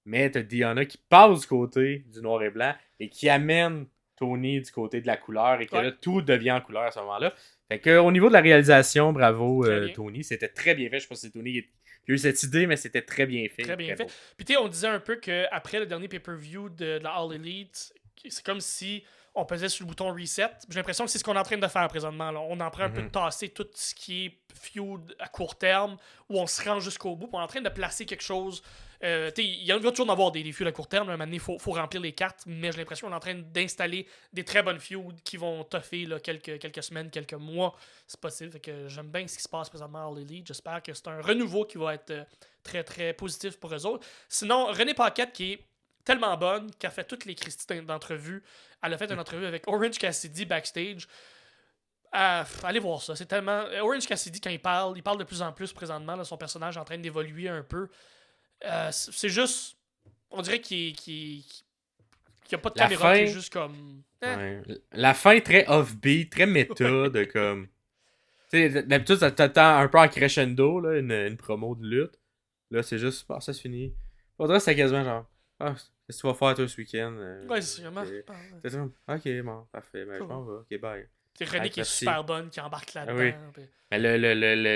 [SPEAKER 1] Mais t'as Diana qui passe du côté du noir et blanc et qui amène Tony du côté de la couleur et que
[SPEAKER 2] Ouais.
[SPEAKER 1] là, tout devient en couleur à ce moment-là. Fait que au niveau de la réalisation, bravo
[SPEAKER 2] Très bien.
[SPEAKER 1] Tony. C'était très bien fait. Je sais pas si c'est Tony qui a eu cette idée, mais c'était très bien fait.
[SPEAKER 2] Très bien fait.
[SPEAKER 1] beau.
[SPEAKER 2] Puis tu sais, on disait un peu qu'après le dernier pay-per-view de la All Elite, c'est comme si on pesait sur le bouton reset. J'ai l'impression que c'est ce qu'on est en train de faire présentement. Là. On est en train un peu de tasser tout ce qui est feud à court terme, où on se rend jusqu'au bout, puis on est en train de placer quelque chose. Il va toujours y avoir des feuds à court terme. À un moment donné, il faut remplir les cartes, mais j'ai l'impression qu'on est en train d'installer des très bonnes feuds qui vont toffer là, quelques semaines, quelques mois. C'est possible. Fait que j'aime bien ce qui se passe présentement à All Elite. J'espère que c'est un renouveau qui va être très, très positif pour eux autres. Sinon, René Paquette, qui est tellement bonne, qui a fait toutes les Christie d'entrevues. Elle a fait une entrevue avec Orange Cassidy backstage. Allez voir ça. C'est tellement. Orange Cassidy, quand il parle de plus en plus présentement. Là, son personnage est en train d'évoluer un peu. C'est juste. On dirait qu'il n'y a pas de
[SPEAKER 1] La
[SPEAKER 2] caméra qui est
[SPEAKER 1] fin,
[SPEAKER 2] juste comme.
[SPEAKER 1] ouais. La fin très off-beat, très méta, de comme. Tu sais, d'habitude, ça t'attend un peu en crescendo, là, une promo de lutte. Là, c'est juste, ah, ça se finit. Faudrait que c'était quasiment genre, ah, qu'est-ce que tu vas faire toi ce week-end?
[SPEAKER 2] Ouais, c'est vraiment.
[SPEAKER 1] C'est ça. Ok, bon, parfait, ben je m'en vais. Ok, bye.
[SPEAKER 2] C'est René
[SPEAKER 1] Right,
[SPEAKER 2] qui est
[SPEAKER 1] merci.
[SPEAKER 2] super bonne, qui embarque
[SPEAKER 1] Ah
[SPEAKER 2] là-dedans.
[SPEAKER 1] oui.
[SPEAKER 2] Puis...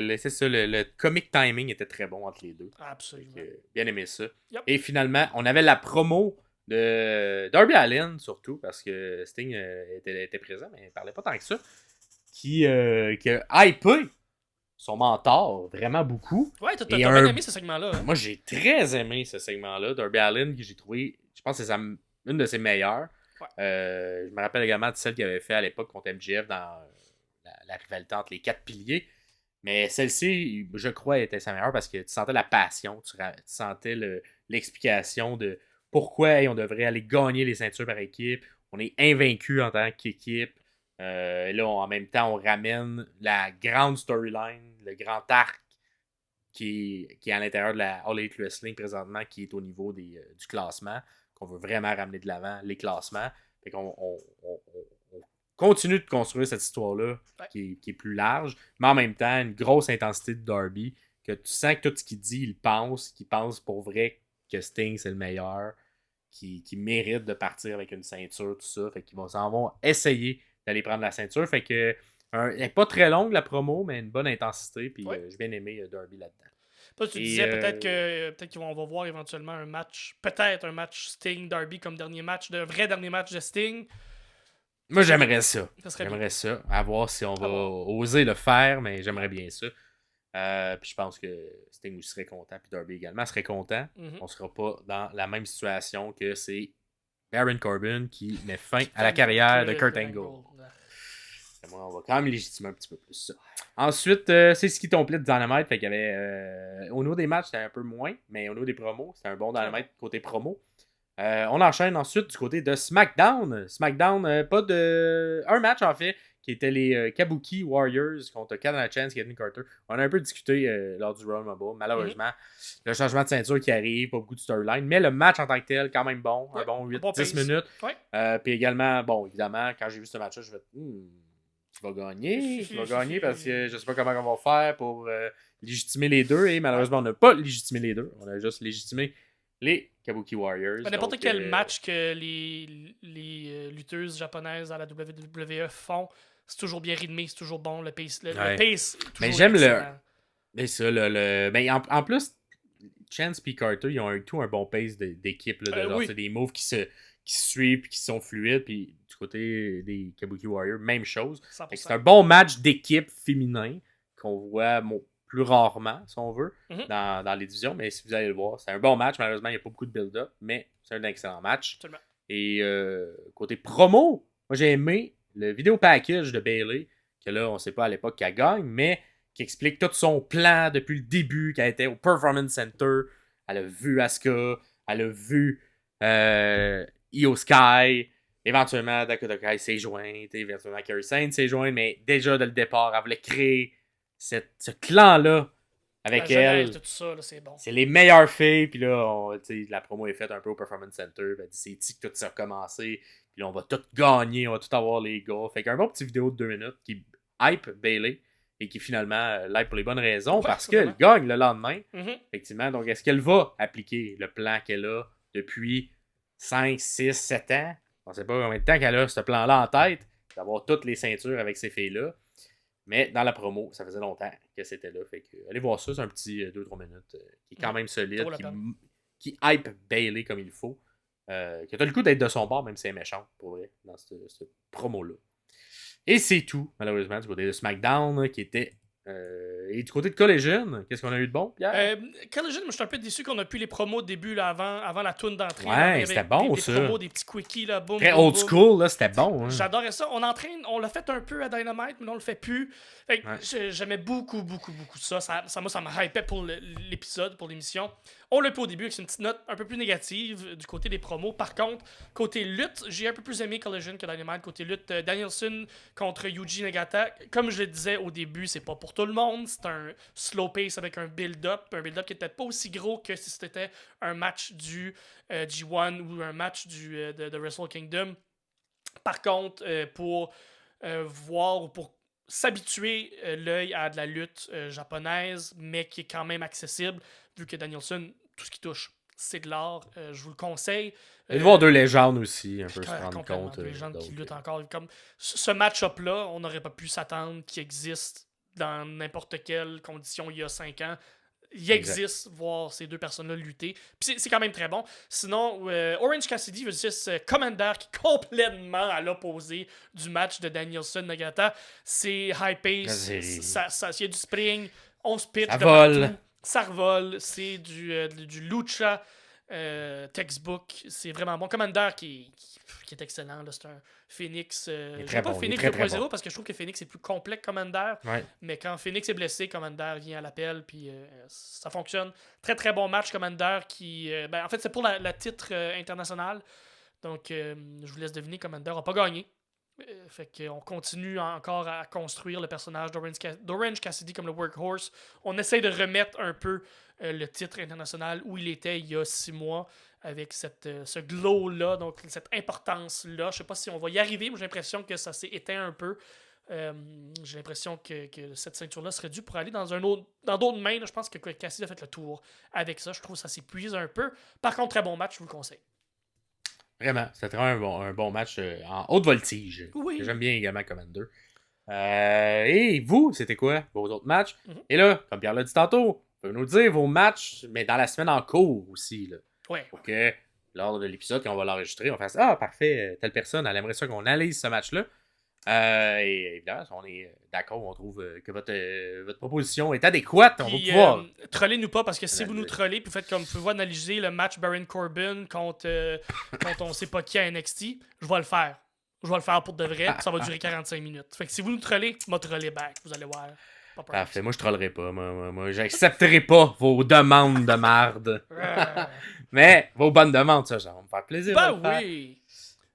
[SPEAKER 1] Mais c'est ça, le comic timing était très bon entre les deux.
[SPEAKER 2] Absolument.
[SPEAKER 1] Bien aimé ça.
[SPEAKER 2] Yep.
[SPEAKER 1] Et finalement, on avait la promo de Darby Allin, surtout, parce que Sting était présent, mais il parlait pas tant que ça. Qui a hypé son mentor vraiment beaucoup.
[SPEAKER 2] Ouais, t'as
[SPEAKER 1] Et
[SPEAKER 2] bien aimé ce segment-là. Hein?
[SPEAKER 1] Moi, j'ai très aimé ce segment-là. Darby Allin, que j'ai trouvé, je pense que c'est une de ses meilleures.
[SPEAKER 2] Ouais.
[SPEAKER 1] Je me rappelle également de celle qu'il avait fait à l'époque contre MJF dans la rivalité entre les quatre piliers. Mais celle-ci, je crois, était sa meilleure parce que tu sentais la passion, tu sentais l'explication de pourquoi on devrait aller gagner les ceintures par équipe. On est invaincu en tant qu'équipe. Et là, en même temps, on ramène la grande storyline, le grand arc qui est à l'intérieur de la All Elite Wrestling présentement, qui est au niveau du classement, qu'on veut vraiment ramener de l'avant, les classements. Fait qu'on on continue de construire cette histoire-là qui est plus large, mais en même temps, une grosse intensité de Darby, que tu sens que tout ce qu'il dit, qu'il pense pour vrai que Sting, c'est le meilleur, qui mérite de partir avec une ceinture, tout ça. Fait qu'ils s'en vont essayer d'aller prendre la ceinture. Fait que elle n'est pas très longue la promo, mais une bonne intensité. Puis j'ai bien aimé Darby là-dedans.
[SPEAKER 2] Toi, tu disais peut-être qu'on va voir éventuellement un match, peut-être un match Sting-Darby comme dernier match, de vrai dernier match de Sting.
[SPEAKER 1] Moi, j'aimerais ça.
[SPEAKER 2] J'aimerais
[SPEAKER 1] bien. Ça. À voir si on va oser le faire, mais j'aimerais bien ça. Puis je pense que Sting aussi serait content, puis Darby également serait content.
[SPEAKER 2] Mm-hmm.
[SPEAKER 1] On sera pas dans la même situation que c'est Baron Corbin qui met fin à la carrière de Kurt Angle. Moi, on va quand même légitimer un petit peu plus ça. Ensuite, c'est ce qui complète Dynamite. Fait qu'il y avait. Au niveau des matchs, c'était un peu moins, mais au niveau des promos, c'était un bon Dynamite côté promo. On enchaîne ensuite du côté de SmackDown. SmackDown, pas de. Un match en fait, qui était les Kabuki Warriors contre Canada Chance et Kevin Carter. On a un peu discuté lors du Royal Rumble. Malheureusement, le changement de ceinture qui arrive, pas beaucoup de storyline. Mais le match en tant que tel, quand même bon. Un bon 8-10 minutes.
[SPEAKER 2] Ouais.
[SPEAKER 1] Puis également, bon, évidemment, quand j'ai vu ce match-là, je vais tu vas gagner parce que je sais pas comment on va faire pour légitimer les deux. Et malheureusement, on n'a pas légitimé les deux. On a juste légitimé les Kabuki Warriors.
[SPEAKER 2] N'importe quel match que les lutteuses japonaises à la WWE font, c'est toujours bien rythmé, c'est toujours bon. Le pace, le pace
[SPEAKER 1] mais j'aime excellent. Mais ça, mais en plus, Chance et Carter, ils ont tout un bon pace d'équipe. C'est des moves qui se suivent et qui sont fluides. Puis du côté des Kabuki Warriors, même chose.
[SPEAKER 2] 100%.
[SPEAKER 1] C'est un bon match d'équipe féminin qu'on voit plus rarement, si on veut, dans les divisions. Mais si vous allez le voir, c'est un bon match. Malheureusement, il n'y a pas beaucoup de build-up, mais c'est un excellent match.
[SPEAKER 2] Absolument.
[SPEAKER 1] Et côté promo, moi j'ai aimé le vidéo package de Bayley, que là, on ne sait pas à l'époque qu'elle gagne, mais qui explique tout son plan depuis le début, qu'elle était au Performance Center. Elle a vu Asuka, elle a vu Io Sky, éventuellement Dakota Kai s'est jointe, éventuellement Kairi Sane s'est jointe, mais déjà dès le départ, elle voulait créer ce clan-là avec elle.
[SPEAKER 2] Tout ça, là, c'est bon.
[SPEAKER 1] C'est les meilleures filles, puis là, la promo est faite un peu au Performance Center, ben, c'est ici que tout ça a commencé, puis là, on va tout gagner, on va tout avoir les gars. Fait qu'un bon petit vidéo de 2 minutes qui hype Bayley, et qui finalement l'hype pour les bonnes raisons, parce qu'elle gagne le lendemain. Effectivement, donc est-ce qu'elle va appliquer le plan qu'elle a depuis 5, 6, 7 ans? On ne sait pas combien de temps qu'elle a ce plan-là en tête, d'avoir toutes les ceintures avec ces filles-là. Mais dans la promo, ça faisait longtemps que c'était là. Fait que allez voir ça, c'est un petit 2-3 minutes qui est quand même solide, qui hype Bayley comme il faut. Qui a le coup d'être de son bord, même si elle est méchante, pour vrai, dans ce promo-là. Et c'est tout, malheureusement, du côté de SmackDown, qui était... et du côté de Collision, qu'est-ce qu'on a eu de bon, Pierre?
[SPEAKER 2] Collision, moi, je suis un peu déçu qu'on a pu les promos au début, là, avant la toune d'entrée.
[SPEAKER 1] Ouais, c'était bon,
[SPEAKER 2] des
[SPEAKER 1] ça.
[SPEAKER 2] promos, des petits quickies, là, boum,
[SPEAKER 1] très
[SPEAKER 2] boum,
[SPEAKER 1] old
[SPEAKER 2] boum.
[SPEAKER 1] school, là, c'était bon. Hein.
[SPEAKER 2] J'adorais ça. On l'a fait un peu à Dynamite, mais on le fait plus. Fait que j'aimais beaucoup ça. Ça me hypait pour l'épisode, pour l'émission. On l'a fait au début avec une petite note un peu plus négative du côté des promos. Par contre, côté lutte, j'ai un peu plus aimé Collision que Dynamite. Côté lutte, Danielson contre Yuji Nagata. Comme je le disais au début, c'est pas pour tout le monde. C'est un slow pace avec un build-up. Un build-up qui était pas aussi gros que si c'était un match du G1 ou un match de Wrestle Kingdom. Par contre, pour voir ou pour s'habituer l'œil à de la lutte japonaise, mais qui est quand même accessible, vu que Danielson, tout ce qui touche, c'est de l'art. Je vous le conseille.
[SPEAKER 1] Et de voir deux légendes aussi, un peu se rendre compte.
[SPEAKER 2] Deux légendes qui luttent encore. Comme ce match-up-là, on n'aurait pas pu s'attendre qu'il existe dans n'importe quelle condition il y a 5 ans. Il existe voir ces deux personnes-là lutter. Puis c'est quand même très bon. Sinon, Orange Cassidy versus Commander, qui est complètement à l'opposé du match de Danielson-Nagata. C'est high-pace, il y a du spring, on se pitch
[SPEAKER 1] ça
[SPEAKER 2] de
[SPEAKER 1] vole.
[SPEAKER 2] partout, ça revole, c'est du lucha textbook. C'est vraiment bon. Commander qui est excellent. Là. C'est un Phoenix. Je pas Phoenix 2.0 parce que je trouve que Phoenix est plus complet que Commander.
[SPEAKER 1] Ouais.
[SPEAKER 2] Mais quand Phoenix est blessé, Commander vient à l'appel. Puis ça fonctionne. Très très bon match, Commander. En fait, c'est pour la titre international. Donc, je vous laisse deviner, Commander n'a pas gagné. Fait qu'on continue encore à construire le personnage d'Orange Cassidy comme le workhorse. On essaie de remettre un peu le titre international où il était il y a 6 mois avec ce glow-là, donc cette importance-là. Je sais pas si on va y arriver, mais j'ai l'impression que ça s'est éteint un peu. J'ai l'impression que cette ceinture-là serait due pour aller dans d'autres mains. Là. Je pense que Cassidy a fait le tour avec ça. Je trouve que ça s'épuise un peu. Par contre, très bon match, je vous le conseille.
[SPEAKER 1] Vraiment, c'était vraiment un bon match en haute voltige.
[SPEAKER 2] Oui.
[SPEAKER 1] Que j'aime bien également Commander. Et vous, c'était quoi vos autres matchs? Et là, comme Pierre l'a dit tantôt, vous pouvez nous dire vos matchs, mais dans la semaine en cours aussi. Là.
[SPEAKER 2] Ouais.
[SPEAKER 1] Pour que lors de l'épisode, quand on va l'enregistrer, on fasse ah, parfait, telle personne, elle aimerait ça qu'on analyse ce match-là. Et évidemment, on est d'accord, on trouve que votre proposition est adéquate. On va pouvoir.
[SPEAKER 2] Trollez-nous pas parce que si vous nous trollez puis vous faites comme vous pouvez analyser le match Baron Corbin contre on sait pas qui à NXT, je vais le faire. Je vais le faire pour de vrai, ça va durer 45 minutes. Fait que si vous nous trollez, moi troller back, vous allez voir.
[SPEAKER 1] Parfait, moi je trollerai pas. Moi j'accepterai pas vos demandes de marde. Mais vos bonnes demandes, ça va me faire plaisir.
[SPEAKER 2] Oui!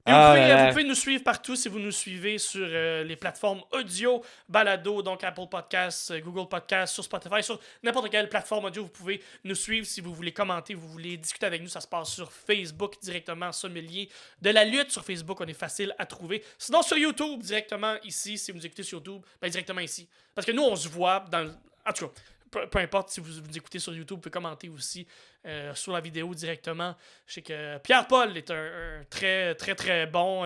[SPEAKER 2] Et vous pouvez nous suivre partout si vous nous suivez sur les plateformes audio, balado, donc Apple Podcasts, Google Podcasts, sur Spotify, sur n'importe quelle plateforme audio. Vous pouvez nous suivre si vous voulez commenter, vous voulez discuter avec nous. Ça se passe sur Facebook directement, Sommelier de la lutte. Sur Facebook, on est facile à trouver. Sinon, sur YouTube, directement ici, si vous nous écoutez sur YouTube, directement ici. Parce que nous, on se voit dans... En tout cas, peu importe si vous écoutez sur YouTube, vous pouvez commenter aussi sur la vidéo directement. Je sais que Pierre-Paul est un très, très, très bon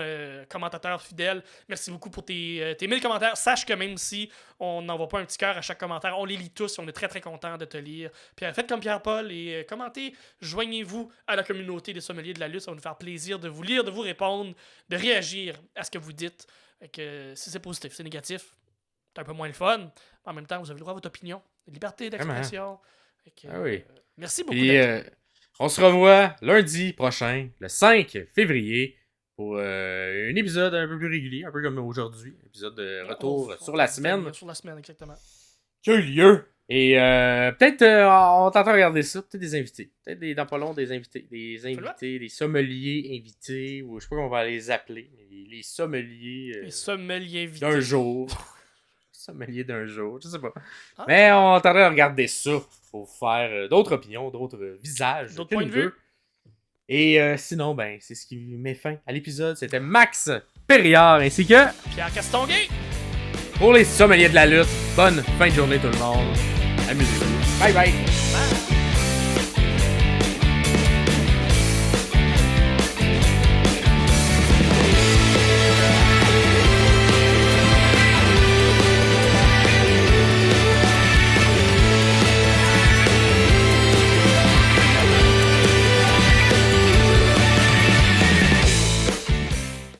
[SPEAKER 2] commentateur fidèle. Merci beaucoup pour tes 1000 commentaires. Sache que même si on n'envoie pas un petit cœur à chaque commentaire, on les lit tous et on est très, très content de te lire. Faites comme Pierre-Paul et commentez. Joignez-vous à la communauté des sommeliers de la lutte. Ça va nous faire plaisir de vous lire, de vous répondre, de réagir à ce que vous dites. Que si c'est positif, c'est négatif, c'est un peu moins le fun. En même temps, vous avez le droit à votre opinion. Liberté d'expression.
[SPEAKER 1] Oui.
[SPEAKER 2] Merci beaucoup.
[SPEAKER 1] Puis, on se revoit lundi prochain, le 5 février, pour un épisode un peu plus régulier, un peu comme aujourd'hui. Épisode de retour sur la semaine.
[SPEAKER 2] Sur la semaine, exactement.
[SPEAKER 1] Qui a eu lieu. Et peut-être, on t'entend regarder ça. Peut-être des invités. Peut-être dans pas long, des invités. Des sommeliers invités. Ou je sais pas comment on va les appeler. Mais les sommeliers.
[SPEAKER 2] Les sommeliers invités.
[SPEAKER 1] D'un jour. Sommelier d'un jour, je sais pas. Ah, mais on t'aurait regarder ça pour faire d'autres opinions, d'autres visages.
[SPEAKER 2] D'autres points de vue.
[SPEAKER 1] Et sinon, ben, c'est ce qui met fin à l'épisode. C'était Max Périard ainsi que
[SPEAKER 2] Pierre Castonguay.
[SPEAKER 1] Pour les sommeliers de la lutte, bonne fin de journée tout le monde. Amusez-vous. Bye bye.